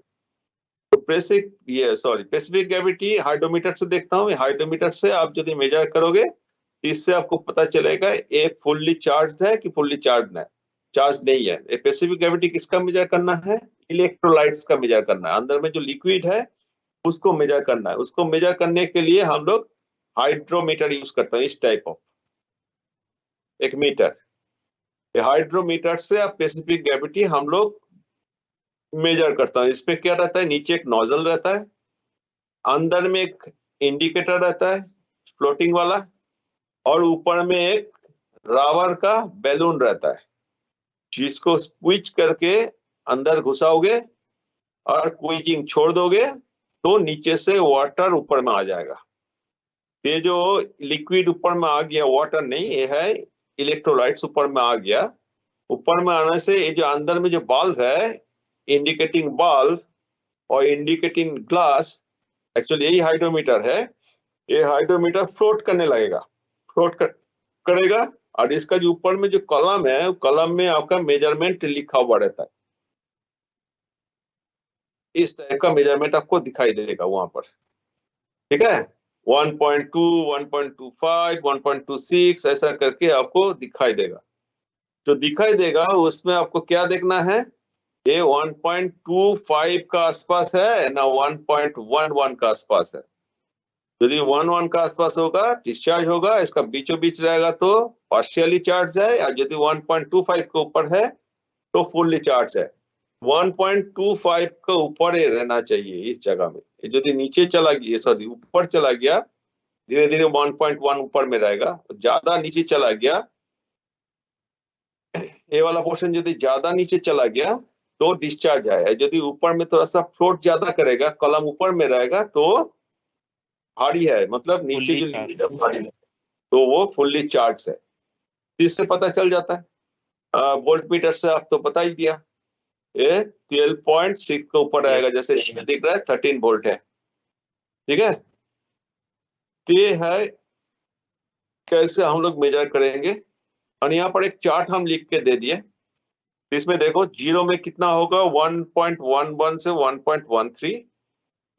तो स्पेसिफिक ग्रेविटी हाइड्रोमीटर से देखता हूँ, हाइड्रोमीटर से आप यदि मेजर करोगे इससे आपको पता चलेगा ये फुल्ली चार्ज है कि फुल्ली चार्ज नहीं है। स्पेसिफिक ग्रेविटी किसका मेजर करना है, इलेक्ट्रोलाइट्स का मेजर करना है, अंदर में जो लिक्विड है उसको मेजर करना है। उसको मेजर करने के लिए हम लोग हाइड्रोमीटर यूज करते हैं, इस टाइप ऑफ एक मीटर। हाइड्रोमीटर से आप स्पेसिफिक ग्रेविटी हम लोग मेजर करता है। इसमें क्या रहता है, नीचे एक नोजल रहता है, अंदर में एक इंडिकेटर रहता है फ्लोटिंग वाला, और ऊपर में एक रबर का बैलून रहता है जिसको स्क्वीज करके अंदर घुसाओगे और क्वीजिंग छोड़ दोगे तो नीचे से वाटर ऊपर में आ जाएगा। ये जो लिक्विड ऊपर में आ गया, वाटर नहीं, ये है इलेक्ट्रोलाइट्स ऊपर में आ गया। ऊपर में आने से ये जो अंदर में जो बल्ब है, इंडिकेटिंग बल्ब और इंडिकेटिंग ग्लास, एक्चुअली यही हाइड्रोमीटर है। ये हाइड्रोमीटर फ्लोट करने लगेगा, करेगा। और इसका जो ऊपर में जो कॉलम है, कॉलम में आपका मेजरमेंट लिखा हुआ रहता है। इस टाइप का मेजरमेंट आपको दिखाई देगा वहां पर। ठीक है, 1.2, 1.25, 1.26 ऐसा करके आपको दिखाई देगा। जो दिखाई देगा उसमें आपको क्या देखना है, ये 1.25 का आसपास है ना 1.11 का आसपास है। यदि 1.1 का आसपास होगा डिस्चार्ज होगा, इसका बीचों बीच रहेगा तो पार्शियली चार्ज है, और यदि 1.25 के ऊपर है तो फुल्ली चार्ज है। 1.25 के ऊपर ही रहना चाहिए इस जगह में। यदि नीचे चला गया, सॉरी ऊपर चला गया, धीरे धीरे 1.1 ऊपर में रहेगा। ज्यादा नीचे चला गया, ये वाला पोर्शन यदि ज्यादा नीचे चला गया तो डिस्चार्ज है। यदि ऊपर में थोड़ा सा फ्लोट ज्यादा करेगा, कॉलम ऊपर में रहेगा तो भारी है, मतलब नीचे जो लिक्विड है भारी है, तो वो फुल्ली चार्ज है। इससे पता चल जाता है। वोल्ट मीटर से आप तो बता ही दिया, ये 12.6 के ऊपर रहेगा, जैसे इसमें दिख रहा है 13 वोल्ट है। ठीक है, तो ये है कैसे हम लोग मेजर करेंगे। और यहाँ पर एक चार्ट हम लिख के दे दिए, इसमें देखो जीरो में कितना होगा 1.11 से 1.13,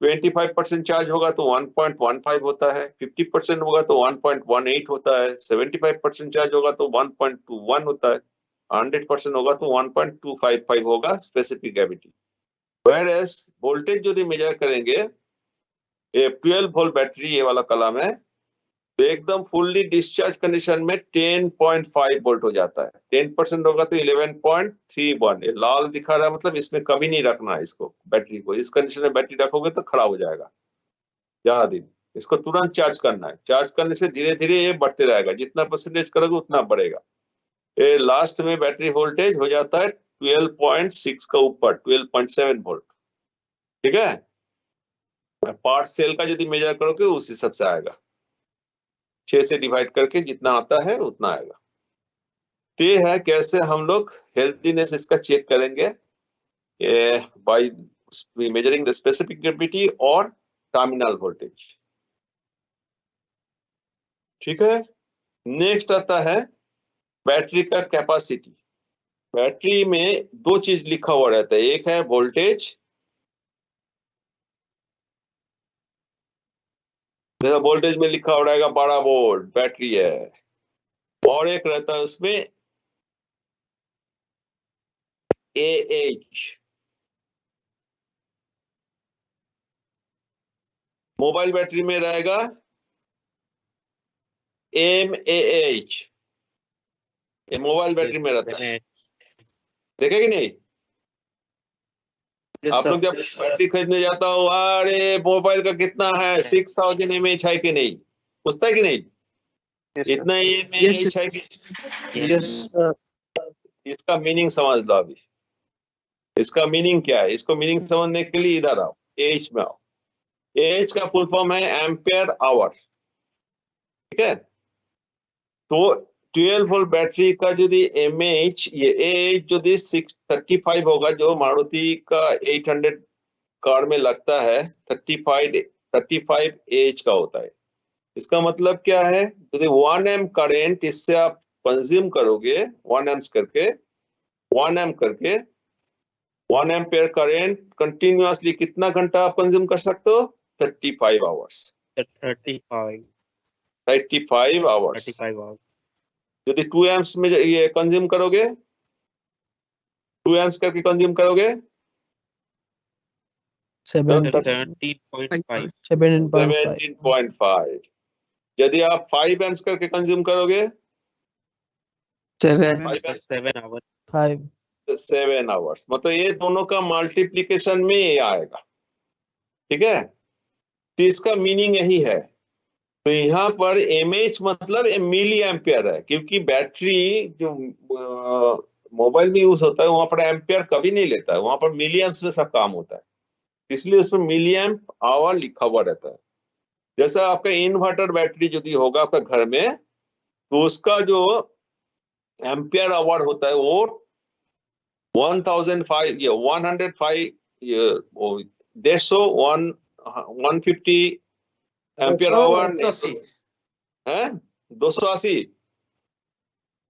25% चार्ज होगा तो 1.15 होता है, 50% होगा तो 1.18 होता है, 75% चार्ज होगा तो 1.21 होता है, 100% होगा तो 1.255 होगा स्पेसिफिक ग्रेविटी। वेयरएज वोल्टेज यदि मेजर करेंगे, ये 12 वोल्ट बैटरी ये वाला कलम है, तो एकदम फुल्ली डिस्चार्ज कंडीशन में 10.5 वोल्ट हो जाता है। 10% होगा तो 11.31। ये लाल दिखा रहा है मतलब इसमें कभी नहीं रखना है इसको, बैटरी को। इस कंडीशन में बैटरी रखोगे तो खराब हो जाएगा ज्यादा दिन। इसको तुरंत चार्ज करना है, चार्ज करने से धीरे धीरे ये बढ़ते रहेगा, जितना परसेंटेज करोगे उतना बढ़ेगा। ये लास्ट में बैटरी वोल्टेज हो जाता है 12.6 का ऊपर, 12.7 वोल्ट। ठीक है, पार्ट सेल का यदि मेजर करोगे उस हिसाब से आएगा। 6 से डिवाइड करके जितना आता है उतना आएगा। तो ये है कैसे हम लोग हेल्थीनेस इसका चेक करेंगे by measuring the specific gravity और टर्मिनल वोल्टेज। ठीक है, नेक्स्ट आता है बैटरी का कैपेसिटी। बैटरी में दो चीज लिखा हुआ रहता है, एक है वोल्टेज, जैसा वोल्टेज में लिखा हो रहेगा 12 वोल्ट बैटरी है, और एक रहता है उसमें AH। मोबाइल बैटरी में रहेगा mAh, ये मोबाइल बैटरी में रहता है, देखे कि नहीं? Yes, आप sir. लोग जब बैटरी खरीदने जाता हो, अरे मोबाइल का कितना है, 6000 mAh है कि नहीं, पूछता है कि नहीं? Yes, sir. इतना Yes, mAh है कि? Yes, sir. इसका मीनिंग समझ लो अभी। इसका मीनिंग क्या है, इसको मीनिंग समझने के लिए इधर आओ, एच में आओ। एच का फुल फॉर्म है एम्पियर आवर। ठीक है, तो 12 वोल्ट बैटरी का यदि एमएच, ये एच यदि 635 होगा, जो मारुति का 800 कार में लगता है, 35 एच का होता है। इसका मतलब क्या है, यदि 1 एम करेंट इससे आप कंज्यूम करोगे, 1 एम्स करके 1 एम करके 1 एम्पियर करंट कंटिन्यूअसली कितना घंटा आप कंज्यूम कर सकते हो? 35 आवर्स। 35 आवर्स। यदि 2 एम्प्स में ये कंज्यूम करोगे, 2 एम्प्स करके कंज्यूम करोगे 17.5। यदि आप 5 एम्प्स करके कंज्यूम करोगे 7 आवर्स। मतलब ये दोनों का मल्टीप्लिकेशन में ये आएगा। ठीक है, तो इसका मीनिंग यही है। तो यहाँ पर एमएच मतलब मिली एम्पियर है, क्योंकि बैटरी जो मोबाइल में यूज होता है वहां पर एम्पियर कभी नहीं लेता है, वहां पर मिली एम्प्स में सब काम होता है, इसलिए उसमें मिली एम्प आवर लिखा हुआ रहता है। जैसा आपका इन्वर्टर बैटरी यदि होगा आपका घर में, तो उसका जो एम्पियर आवर होता है वो 1005 ये 105 150 एम्पियर आवर है 280।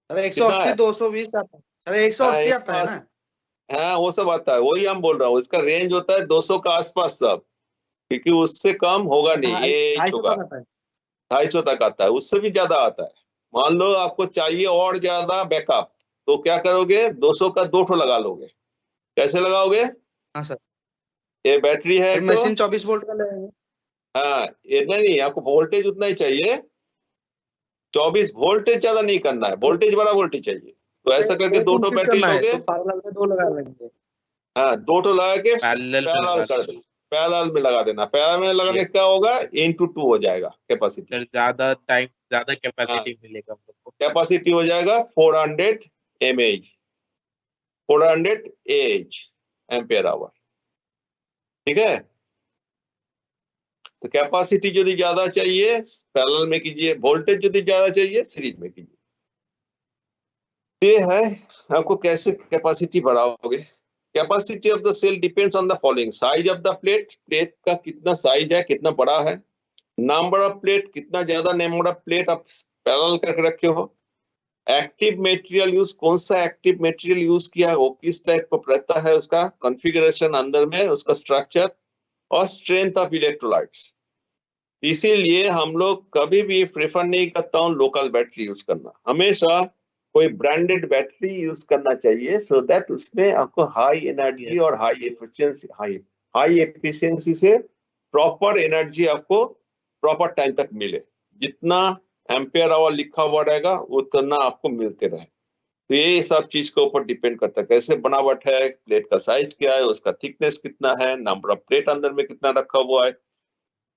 अरे कितना 180 है? 220 आता है। अरे 180 आता है ना। हाँ वो सब आता है, वही हम बोल रहा हूँ, इसका रेंज होता है 200 का आसपास सब, क्योंकि उससे कम होगा नहीं, ये 250 होगा तक आता है। 250 तक आता है, उससे भी ज्यादा आता है। मान लो आपको चाहिए और ज्यादा बैकअप, तो क्या करोगे, 200 का 2 ठो लगा लोगे। कैसे लगाओगे? हाँ सर, ये बैटरी है फिर तो मशीन 24 वोल्ट का लेंगे। हाँ, ये नहीं, आपको वोल्टेज उतना ही चाहिए, 24 वोल्टेज ज्यादा नहीं करना है, वोल्टेज बड़ा वोल्टेज चाहिए। तो ऐसा करके 2 ठो बैटरी लोगे, तो पैरेलल में 2 लगा लेंगे। हाँ 2 ठो लगा के पैरेलल पैरेलल कर दो, पैरेलल में लगा देना। पैरेलल में लगाने से क्या होगा, into 2 हो जाएगा कैपेसिटी। ज्यादा टाइम ज्यादा कैपेसिटी मिलेगा हम लोग को। कैपेसिटी हो जाएगा 400 mAh, 400 AH एम्पियर आवर। ठीक है, तो कैपेसिटी यदि ज्यादा चाहिए पैरेलल में कीजिए, वोल्टेज यदि ज्यादा चाहिए सीरीज में कीजिए। ये है आपको कैसे कैपेसिटी बढ़ाओगे। Capacity of the cell depends on the following: size of the plate, plate का कितना साइज है, कितना बड़ा है, नंबर ऑफ प्लेट, कितना ज्यादा नंबर ऑफ प्लेट आप पैरेलल करके रखे हो, एक्टिव मटेरियल यूज, कौन सा एक्टिव मटेरियल यूज किया है, वो किस टाइप का रहता है, उसका कॉन्फ़िगरेशन अंदर में, उसका स्ट्रक्चर, और स्ट्रेंथ ऑफ इलेक्ट्रोलाइट्स। इसीलिए हम लोग कभी भी प्रेफर नहीं करता हूँ लोकल बैटरी यूज करना, हमेशा कोई ब्रांडेड बैटरी यूज करना चाहिए, सो दैट उसमें आपको हाई एनर्जी और हाई एफिशिएंसी से प्रॉपर एनर्जी आपको प्रॉपर टाइम तक मिले। जितना एम्पियर आवर लिखा हुआ रहेगा उतना आपको मिलते रहे। तो ये सब चीज के ऊपर डिपेंड करता है, कैसे बनावट है, प्लेट का साइज क्या है, उसका थिकनेस कितना है, नंबर ऑफ प्लेट अंदर में कितना रखा हुआ है,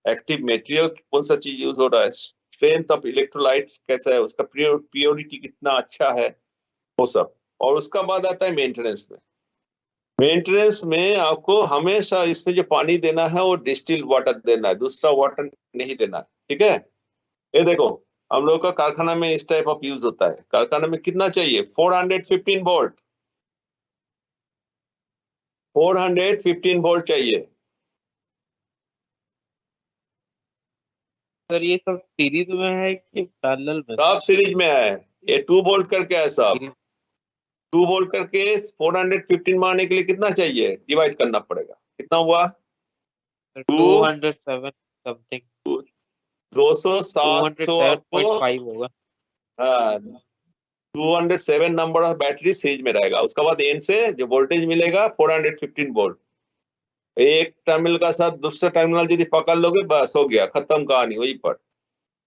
एक्टिव मटेरियल कौन सा चीज यूज हो रहा है, स्ट्रेंथ ऑफ इलेक्ट्रोलाइट्स कैसा है, उसका प्योरिटी कितना अच्छा है, वो सब। और उसका बाद आता है मेंटेनेंस में। मेंटेनेंस में आपको हमेशा इसमें जो पानी देना है वो डिस्टिल्ड वाटर देना है, दूसरा वाटर नहीं देना है। ठीक है, ये देखो हम लोग का कारखाना में इस टाइप ऑफ यूज होता है। कारखाना में कितना चाहिए? 415 वोल्ट, 415 वोल्ट चाहिए। सर ये सब सीरीज में है कि पैरेलल में? सब सीरीज में है। ये 2 वोल्ट करके है सब। सीरीज 2 वोल्ट करके 415 मारने के लिए कितना चाहिए? डिवाइड करना पड़ेगा। कितना हुआ? 207 समथिंग, 207। तो आपको 207.5 होगा। 207 नंबर ऑफ बैटरी सीरीज में रहेगा। उसके बाद एंड से जो वोल्टेज मिलेगा 415 वोल्ट। एक टर्मिनल का साथ दूसरा टर्मिनल यदि पकड़ लोगे, बस हो गया, खत्म कहानी, वहीं पर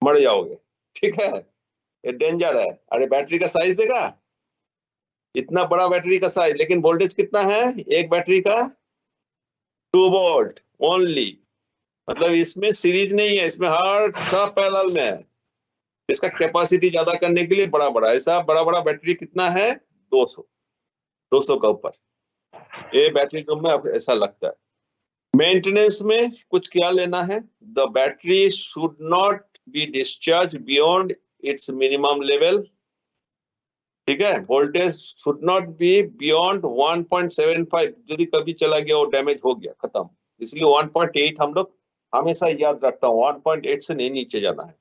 मर जाओगे। ठीक है, ये डेंजर है। अरे बैटरी का साइज देखा, इतना बड़ा बैटरी का साइज, लेकिन वोल्टेज कितना है एक बैटरी का? 2 वोल्ट ओनली। मतलब इसमें सीरीज नहीं है, इसमें हर सब पैरेलल में है। इसका कैपेसिटी ज्यादा करने के लिए बड़ा बड़ा, ऐसा बड़ा बड़ा बैटरी कितना है? 200 का ऊपर ये बैटरी रूम में ऐसा लगता है। मेंटेनेंस में कुछ क्या लेना है? The battery should not be discharge beyond it's minimum level. ठीक है, voltage should not be beyond 1.75। यदि कभी चला गया और डैमेज हो गया, खत्म। इसलिए 1.8 हम लोग हमेशा याद रखता हूँ, 1.8 से नहीं नीचे जाना है।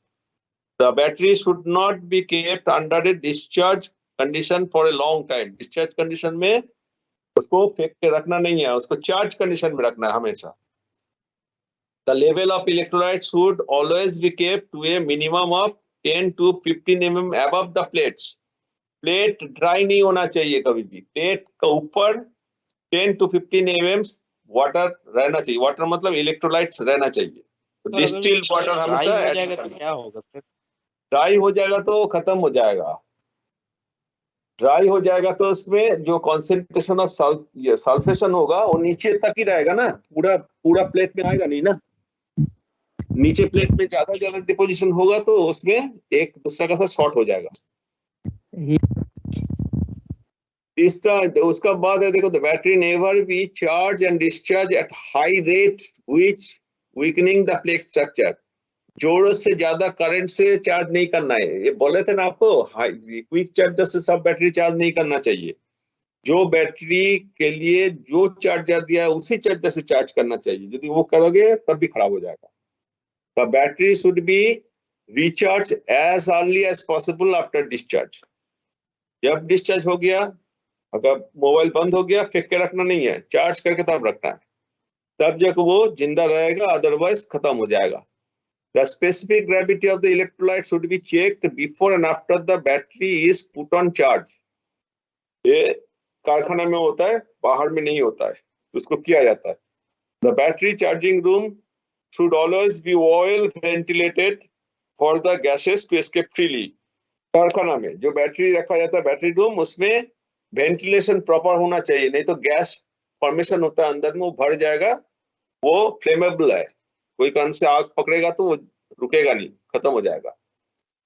The battery should not be kept under A discharge condition for a long time. Discharge condition में उसको फेंक के रखना नहीं है, उसको चार्ज कंडीशन में रखना है हमेशा। The level of electrolyte should always be kept to a minimum of 10 to 15 mm above the plates। Plate dry नहीं होना चाहिए कभी भी। प्लेट का ऊपर 10 to 15 mm वाटर रहना चाहिए। वाटर मतलब इलेक्ट्रोलाइट्स रहना चाहिए। तो सर अगर डिस्टिल्ड वाटर ड्राई हमेशा हो जाएगा तो क्या होगा फिर? ड्राई हो जाएगा तो खत्म हो जाएगा। ड्राई हो जाएगा तो उसमें जो कॉन्सेंट्रेशन ऑफ सल्फेशन होगा वो नीचे तक ही रहेगा ना, पूरा पूरा प्लेट में आएगा नहीं ना। नीचे प्लेट में ज्यादा डिपोजिशन होगा तो उसमें एक दूसरा का साथ शॉर्ट हो जाएगा। तीसरा उसका बाद है, देखो, the battery never be charge and discharge at high rate which weakening the plate structure. जोर से ज्यादा करंट से चार्ज नहीं करना है। ये बोले थे ना आपको, क्विक चार्जर से सब बैटरी चार्ज नहीं करना चाहिए। जो बैटरी के लिए जो चार्जर दिया है उसी चार्जर से चार्ज करना चाहिए। यदि वो करोगे तब भी खराब हो जाएगा। The battery should be recharge as early as possible after discharge. जब डिस्चार्ज हो गया, अगर मोबाइल बंद हो गया, फेंक के रखना नहीं है, चार्ज करके तब रखना है, तब जब वो जिंदा रहेगा, अदरवाइज खत्म हो जाएगा। The specific gravity of the electrolyte should be checked before and after the battery is put on charge। ये कारखाना में होता है, बाहर में नहीं होता है, उसको किया जाता है। The battery charging room should always be well ventilated for the gases to escape freely। कारखाना में जो बैटरी रखा जाता है, बैटरी रूम, उसमें वेंटिलेशन प्रॉपर होना चाहिए, नहीं तो गैस फॉर्मेशन होता है अंदर में, वो भर जाएगा, वो फ्लेमेबल है, कोई कारण से आग पकड़ेगा तो वो रुकेगा नहीं, खत्म हो जाएगा।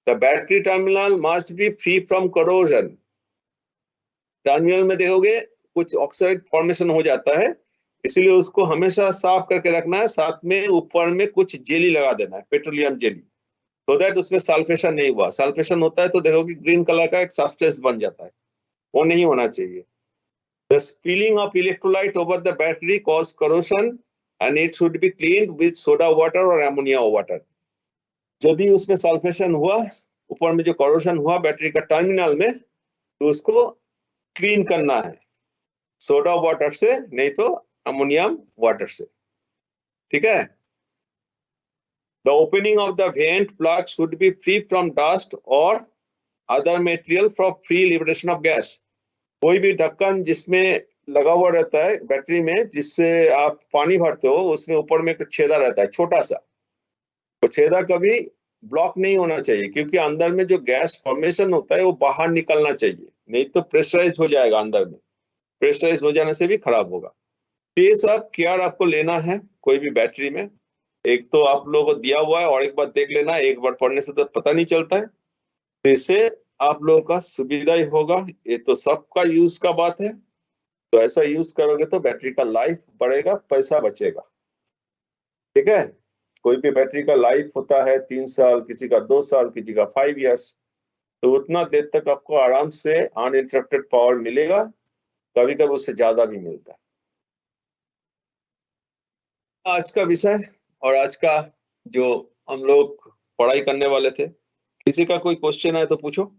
The battery terminal must be free from corrosion. Terminal में देखोगे कुछ ऑक्साइड फॉर्मेशन हो जाता है, इसीलिए उसको हमेशा साफ करके रखना है। साथ में ऊपर में कुछ जेली लगा देना है, पेट्रोलियम जेली, तो दैट उसमें सल्फेशन नहीं हुआ। सल्फेशन होता है तो देखोगे ग्रीन कलर का एक सब्सटेंस बन जाता है, वो नहीं होना चाहिए। The spilling of electrolyte over the battery cause corrosion and it should be cleaned with soda water or ammonia water। यदि उसमें सल्फेशन हुआ, ऊपर में जो corrosion हुआ बैटरी का टर्मिनल में, तो उसको क्लीन करना है सोडा वाटर से, नहीं तो अमोनियम वाटर से। ठीक है। The opening of the vent plug should be free from dust or other material for free liberation of gas। कोई भी ढक्कन जिसमें लगा हुआ रहता है बैटरी में, जिससे आप पानी भरते हो, उसमें ऊपर में एक छेदा रहता है छोटा सा, तो छेदा कभी ब्लॉक नहीं होना चाहिए, क्योंकि अंदर में जो गैस फॉर्मेशन होता है वो बाहर निकलना चाहिए, नहीं तो प्रेशराइज हो जाएगा अंदर में। प्रेशराइज हो जाने से भी खराब होगा। तो ये सब केयर आपको लेना है कोई भी बैटरी में। एक तो आप लोगों को दिया हुआ है, और एक बार देख लेना, एक बार पढ़ने से तो पता नहीं चलता है, तो इससे आप लोगों का सुविधा ही होगा। ये तो सबका यूज का बात है, तो ऐसा यूज करोगे तो बैटरी का लाइफ बढ़ेगा, पैसा बचेगा। ठीक है। कोई भी बैटरी का लाइफ होता है 3 साल, किसी का 2 साल, किसी का 5 इयर्स, तो उतना देर तक आपको आराम से अनइंटरप्टेड पावर मिलेगा, कभी कभी उससे ज्यादा भी मिलता है। आज का विषय और आज का जो हम लोग पढ़ाई करने वाले थे, किसी का कोई क्वेश्चन है तो पूछो।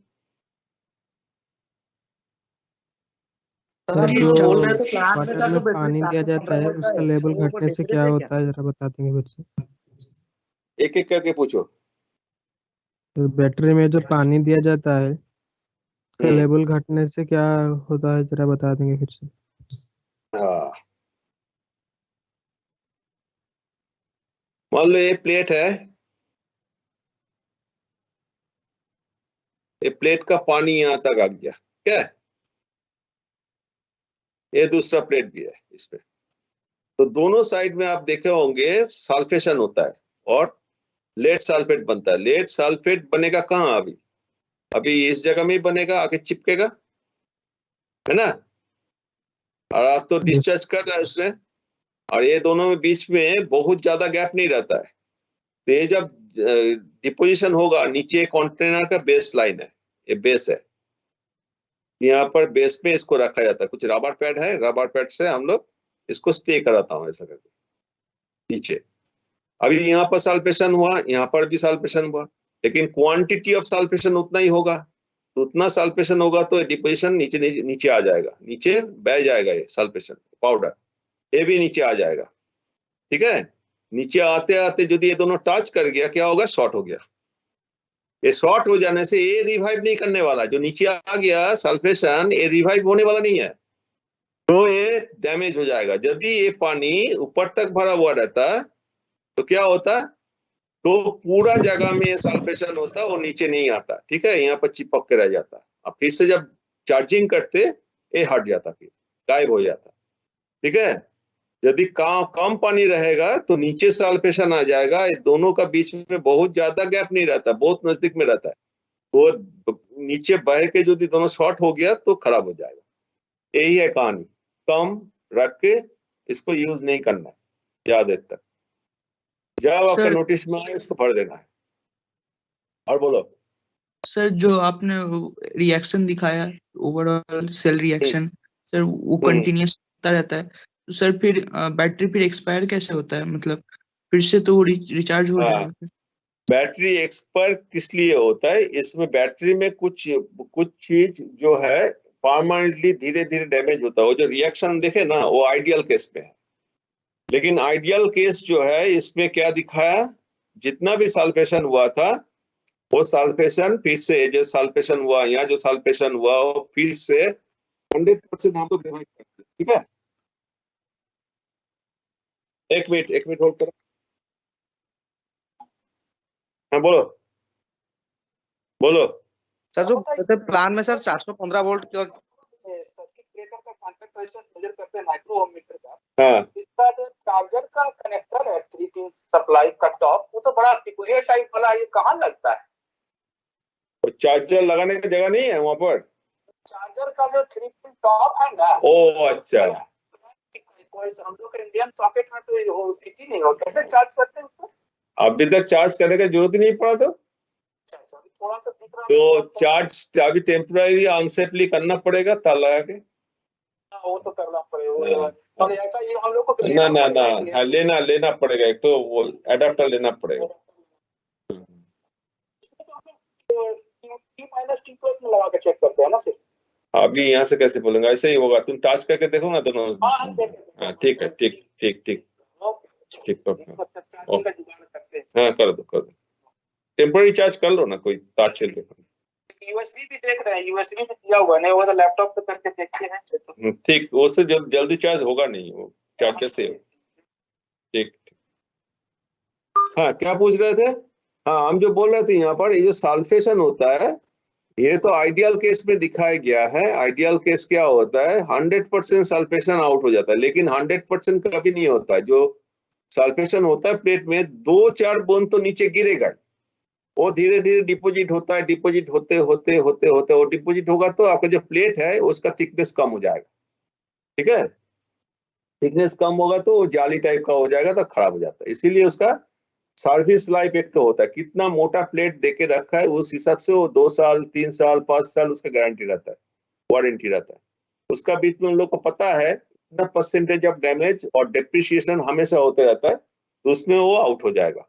सर ये जो बोल रहे थे प्लांट में वाटर में पानी दिया जाता है उसका लेवल घटने से क्या होता है, जरा बता देंगे फिर से। एक एक करके पूछो। तो बैटरी में जो पानी दिया जाता है उसका हम्म, लेवल घटने से क्या होता है, जरा बता देंगे फिर से। हाँ, मान लो ये प्लेट है, ये प्लेट का पानी यहाँ तक आ गया, क्या है? ये दूसरा प्लेट भी है इसमें, तो दोनों साइड में आप देखे होंगे सल्फेशन होता है और लेड सल्फेट बनता है। लेड सल्फेट बनेगा कहाँ? अभी अभी इस जगह में ही बनेगा, आके चिपकेगा, है ना? और आप तो डिस्चार्ज कर रहे हैं इसमें, और ये दोनों में बीच में बहुत ज्यादा गैप नहीं रहता है। तो ये जब डिपोजिशन होगा, नीचे कंटेनर का बेस लाइन है, ये बेस है, यहाँ पर बेस में इसको रखा जाता है। कुछ रबर पैड है, रबर पैड से हम लोग इसको स्टे कराता हूँ ऐसा करके नीचे। अभी यहाँ पर सल्फेशन हुआ, यहाँ पर भी सल्फेशन हुआ, लेकिन क्वांटिटी ऑफ सल्फेशन उतना ही होगा। तो उतना सल्फेशन होगा तो डिपोजिशन नीचे नीचे नीचे आ जाएगा, नीचे बह जाएगा ये सल्फेशन पाउडर, ये भी नीचे आ जाएगा। ठीक है, नीचे आते आते यदि ये दोनों टच कर गया, क्या होगा? शॉर्ट हो गया। ये शॉर्ट हो जाने से ये रिवाइव नहीं करने वाला, जो नीचे आ गया सल्फेशन, ये रिवाइव होने वाला नहीं है, तो ये डैमेज हो जाएगा। यदि ये पानी ऊपर तक भरा हुआ रहता तो क्या होता? तो पूरा जगह में ये सल्फेशन होता, वो नीचे नहीं आता। ठीक है, यहाँ पर चिपक के रह जाता। अब फिर से जब चार्जिंग करते, ये हट जाता, फिर गायब हो जाता। ठीक है, यदि कम पानी रहेगा तो नीचे सल्फेशन आ जाएगा, ये दोनों का बीच में बहुत ज्यादा गैप नहीं रहता, बहुत नजदीक में रहता है। वो नीचे बह के यदि दोनों शॉर्ट हो गया तो खराब हो जाएगा। यही है कहानी। कम रख के इसको यूज नहीं करना है, याद है तक। जब आपका सर नोटिस में आए इसको भर देना है। और बोलो। सर जो आपने रिएक्शन दिखाया, ओवरऑल सेल रिएक्शन, सर वो कंटिन्यूस होता रहता है, तो सर फिर बैटरी फिर एक्सपायर कैसे होता है? मतलब फिर से तो वो रिचार्ज हो हाँ, जाएगा। बैटरी एक्सपायर किस लिए होता है? इसमें बैटरी में कुछ कुछ चीज जो है परमानेंटली धीरे धीरे डैमेज होता है। वो जो रिएक्शन देखे ना, वो आइडियल केस में है, लेकिन आइडियल केस जो है इसमें क्या दिखाया? जितना भी सल्फेशन हुआ था वो सल्फेशन फिर से, जो सल्फेशन हुआ, यहाँ जो सल्फेशन हुआ वो फिर से 100% हम लोग रिवाइव करते हैं। ठीक है, एक मिनट होल्ड करो। हाँ, बोलो बोलो। सर जो प्लान में सर 415 वोल्ट क्यों सर्किट ब्रेकर का कॉन्टैक्ट रेजिस्टेंस मेजर करते हैं माइक्रो ओम मीटर का। हाँ, इसका जो चार्जर का कनेक्टर है 3 पिन सप्लाई कट ऑफ, वो तो बड़ा पिकुलियर टाइप वाला, ये कहाँ लगता है? तो चार्जर लगाने की जगह नहीं है वहां पर? चार्जर का जो 3 पिन टॉप है ना, ओ अच्छा, कोई हम लोग के इंडियन सॉकेट में तो ये हो ठीक ही नहीं हो, कैसे चार्ज करते हैं उसको? अभी तक चार्ज करने की जरूरत ही नहीं पड़ा तो अच्छा, अभी थोड़ा सा दिख रहा है तो चार्ज अभी टेम्पररी अनसेफली करना पड़ेगा तार लगा के। हाँ, वो तो करना पड़ेगा। और ऐसा ये हम लोग को ना ना ना, हाँ, लेना पड़ेगा, एक तो वो एडाप्टर लेना पड़ेगा। T माइनस T प्लस में लगा के चेक करते हैं ना सिर्फ। अभी यहाँ से कैसे बोलूंगा? ऐसे ही होगा, तुम टच करके देखो ना दोनों। हाँ, हाँ ठीक है, ठीक ठीक ठीक ठीक, ओके, करते हैं। हाँ कर दो टेम्पररी चार्ज कर लो ना, कोई तार छेल के। यूएसबी भी देख रहे हैं, यूएसबी भी दिया हुआ नहीं, वो तो लैपटॉप पे करके देखते हैं तो। ठीक, उससे जल्दी चार्ज होगा नहीं, वो चार्जर से। ठीक, हाँ क्या पूछ रहे थे? हाँ, हम जो बोल रहे थे यहाँ पर, ये जो सल्फेशन होता है ये तो आइडियल केस में दिखाया गया है। आइडियल केस क्या होता है? 100% सल्फेशन आउट हो जाता है, लेकिन 100% कभी नहीं होता है। जो सल्फेशन होता है प्लेट में 2-4 बूंद तो नीचे गिरेगा, वो धीरे धीरे डिपोजिट होता है, डिपोजिट होते होते होते होते वो डिपोजिट होगा तो आपका जो प्लेट है उसका थिकनेस कम हो जाएगा। ठीक है, थिकनेस कम होगा तो वो जाली टाइप का हो जाएगा, तो खराब हो जाता है। इसीलिए उसका सर्विस लाइफ एक तो होता है, कितना मोटा प्लेट देके रखा है उस हिसाब से वो 2 साल 3 साल 5 साल उसका गारंटी रहता है, वारंटी रहता है। उसका बीच में उन लोग को पता है कितना परसेंटेज ऑफ डैमेज और डेप्रिसिएशन हमेशा होते रहता है, तो उसमें वो आउट हो जाएगा।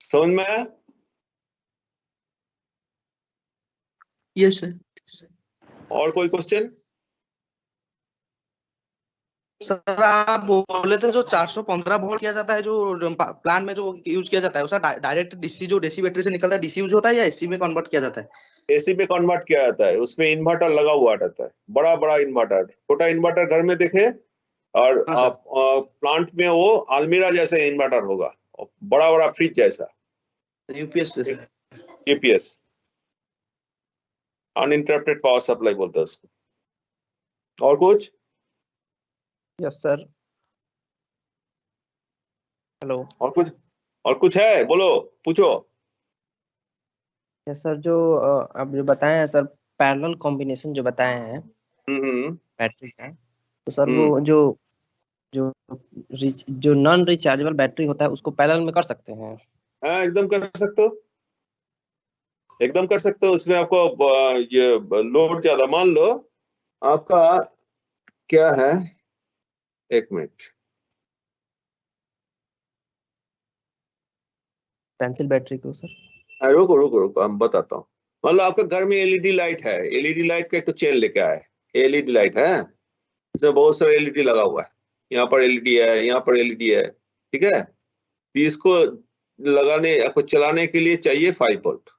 समझ में आया? Yes sir. और कोई क्वेश्चन? सर आप बोले थे जो 415 वोल्ट किया जाता है जो प्लांट में जो यूज किया जाता है उसका डायरेक्ट डीसी जो डीसी बैटरी से निकलता है डीसी यूज होता है या एसी में कन्वर्ट किया जाता है? एसी में कन्वर्ट किया जाता है, उसमें इन्वर्टर लगा हुआ रहता है, बड़ा बड़ा इन्वर्टर। छोटा इन्वर्टर घर में देखे और हाँ सर। प्लांट में वो अलमीरा जैसे इन्वर्टर होगा, बड़ा बड़ा फ्रिज जैसा, यूपीएस से यूपीएस, अनइंटरप्टेड पावर सप्लाई बोलते हैं उसको। और कुछ? Yes sir. हेलो। और कुछ है? बोलो, पूछो। यस सर, जो आप जो बताए हैं सर, पैरेलल कॉम्बिनेशन जो बताए हैं हम्म बैटरी का, तो सर वो जो जो जो नॉन रिचार्जेबल बैटरी होता है उसको पैरेलल में कर सकते हैं? हाँ, एकदम कर सकते हो, एकदम कर सकते हो। उसमें आपको ये लोड ज्यादा, मान लो आपका क्या है, एक मिनट, पेंसिल बैटरी को सर। रुको रुको रुको, हम बताता हूँ। मान लो आपका घर में एलईडी लाइट है, एलईडी लाइट का एक तो चेन लेके आए, एलईडी लाइट है, इसमें बहुत सारा एलईडी लगा हुआ है, यहाँ पर एलईडी है, यहाँ पर एलईडी है, ठीक है। तो इसको लगाने, आपको चलाने के लिए चाहिए 5 वोल्ट।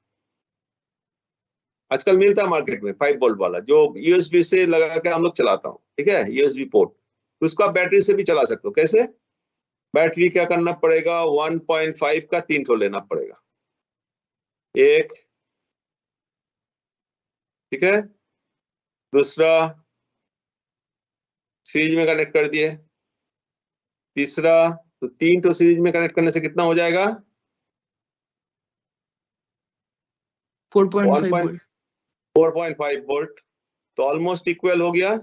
आजकल मिलता है मार्केट में 5 वोल्ट वाला, जो यूएसबी से लगा के हम लोग चलाता हूँ, ठीक है, यूएसबी पोर्ट। तो उसको आप बैटरी से भी चला सकते हो। कैसे? बैटरी क्या करना पड़ेगा, 1.5 का 3 ठो लेना पड़ेगा, एक, ठीक है, दूसरा सीरीज में कनेक्ट कर दिए, तीसरा, तो 3 ठो सीरीज में कनेक्ट करने से कितना हो जाएगा, 4.5 वोल्ट। 4.5 वोल्ट, तो ऑलमोस्ट इक्वल हो गया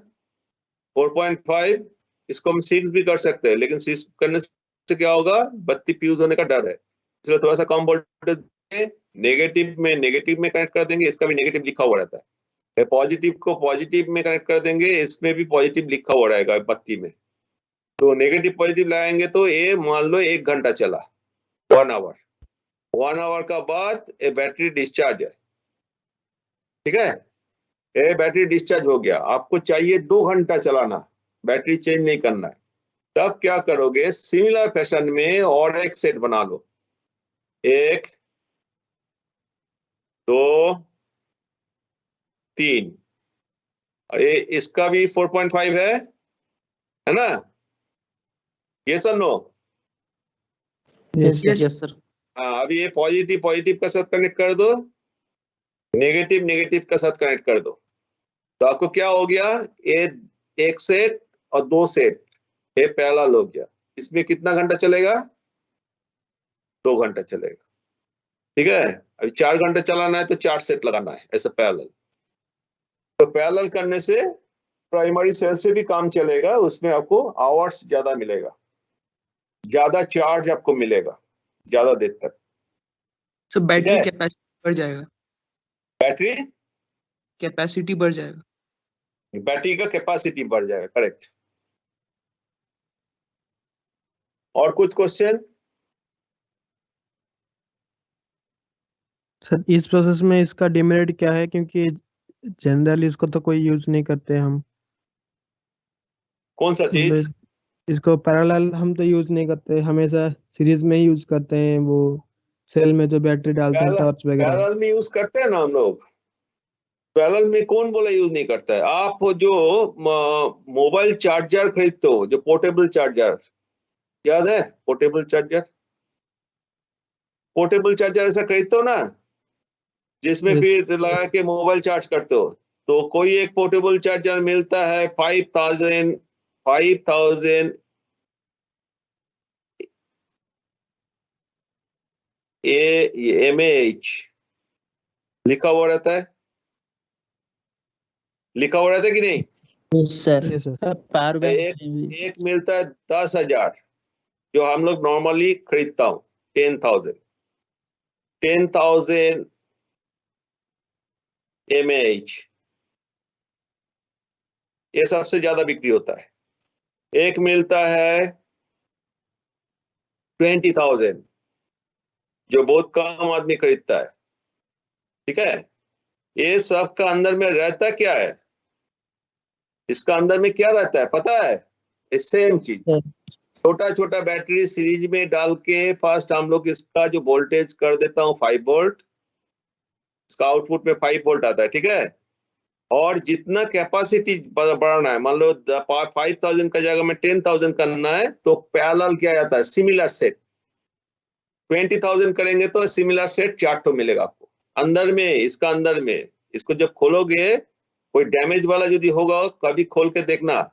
4.5। इसको हम 6 भी कर सकते हैं, लेकिन 6 करने से क्या होगा, बत्ती फ्यूज होने का डर है, इसलिए थोड़ा सा कम वोल्टेज नेगेटिव में कनेक्ट कर देंगे। इसका भी नेगेटिव लिखा हुआ रहता है, पॉजिटिव को पॉजिटिव में कनेक्ट कर देंगे, इसमें भी पॉजिटिव लिखा हुआ रहेगा बत्ती में। तो नेगेटिव पॉजिटिव लगाएंगे तो ये मान लो 1 घंटा चला, 1 आवर, 1 आवर का बाद ये बैटरी डिस्चार्ज है, ठीक है, ये बैटरी डिस्चार्ज हो गया। आपको चाहिए 2 घंटा चलाना, बैटरी चेंज नहीं करना है। तब क्या करोगे, सिमिलर फैशन में और एक सेट बना लो, 1 2 3, और ये इसका भी 4.5 है ना, ये sir no? Yes yes sir. हाँ, अभी ये पॉजिटिव पॉजिटिव का साथ कनेक्ट कर दो, नेगेटिव नेगेटिव का साथ कनेक्ट कर दो, तो आपको क्या हो गया, ये 1 सेट और 2 सेट ये पैरेलल हो गया। इसमें कितना घंटा चलेगा, 2 घंटा चलेगा, ठीक है। अभी 4 घंटे चलाना है तो 4 सेट लगाना है ऐसे पैरेलल। तो पैरेलल करने से प्राइमरी सेल से भी काम चलेगा, उसमें आपको आवर्स ज्यादा मिलेगा, ज्यादा चार्ज आपको मिलेगा ज्यादा देर तक। सर बैटरी है? कैपेसिटी बढ़ जाएगा, बैटरी कैपेसिटी बढ़ जाएगा। बैटरी का कैपेसिटी बढ़ जाएगा, करेक्ट। और कुछ क्वेश्चन? सर इस प्रोसेस में इसका डिमेरिट क्या है, क्योंकि जनरली इसको तो कोई यूज नहीं करते हम। कौन सा चीज? मतलब इसको पैरेलल हम तो यूज नहीं करते, हमेशा सीरीज में ही यूज करते हैं, वो सेल में जो बैटरी डालते हैं टॉर्च वगैरह। पैरेलल में यूज करते हैं ना हम लोग, पैरेलल में कौन बोला यूज नहीं करता है? आप जो मोबाइल चार्जर खरीदते हो, जो पोर्टेबल चार्जर, याद है पोर्टेबल चार्जर? पोर्टेबल चार्जर ऐसा खरीदते हो ना, जिसमें Yes. फिर लगा के मोबाइल चार्ज करते हो। तो कोई एक पोर्टेबल चार्जर मिलता है 5000 mAh लिखा हुआ रहता है, लिखा हुआ रहता है कि नहीं? Sir Yes, sir. Power bank एक मिलता है 10,000 जो हम लोग नॉर्मली खरीदता हूँ, 10,000 mAh, ये सबसे ज्यादा बिक्री होता है। एक मिलता है 20,000, जो बहुत कम आदमी खरीदता है, ठीक है। ये सब का अंदर में रहता क्या है, इसका अंदर में क्या रहता है पता है? सेम चीज, छोटा छोटा बैटरी सीरीज में डाल के फर्स्ट हम लोग इसका जो वोल्टेज कर देता हूँ 5 वोल्ट, इसका आउटपुट में 5 वोल्ट आता है, ठीक है। और जितना कैपेसिटी बढ़ाना है, मान लो 5,000 का जगह में 10,000 करना है, तो पैरेलल किया जाता है, सिमिलर सेट। 20,000 करेंगे तो सिमिलर सेट 4 तो मिलेगा आपको अंदर में। इसका अंदर में इसको जब खोलोगे, कोई डैमेज वाला यदि होगा कभी खोल के देखना,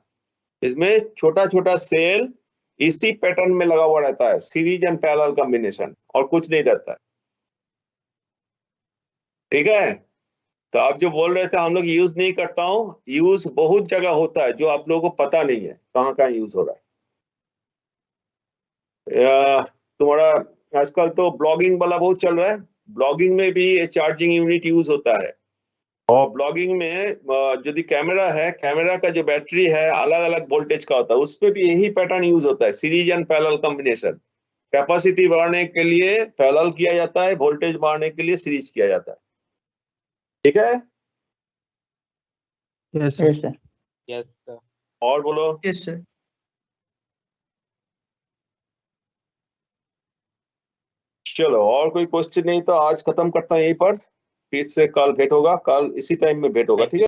इसमें छोटा छोटा सेल इसी पैटर्न में लगा हुआ रहता है, सीरीज एंड पैरेलल कॉम्बिनेशन, और कुछ नहीं रहता है, ठीक है। तो आप जो बोल रहे थे हम लोग यूज नहीं करता हूं, यूज बहुत जगह होता है जो आप लोगों को पता नहीं है कहाँ कहाँ यूज हो रहा है। तुम्हारा आजकल तो ब्लॉगिंग वाला बहुत चल रहा है, ब्लॉगिंग में भी ये चार्जिंग यूनिट यूज होता है। और ब्लॉगिंग में यदि कैमरा है, कैमरा का जो बैटरी है अलग अलग वोल्टेज का होता है, उसमें भी यही पैटर्न यूज होता है, series and parallel combination. Capacity बढ़ाने के लिए पैरेलल किया जाता है, वोल्टेज बढ़ाने के लिए सीरीज किया जाता है, ठीक है। Yes yes sir. Yes sir. और बोलो। Yes sir. चलो, और कोई क्वेश्चन नहीं तो आज खत्म करता हूं यहीं पर, फिर से कल भेंट होगा, कल इसी टाइम में भेंट होगा, ठीक है।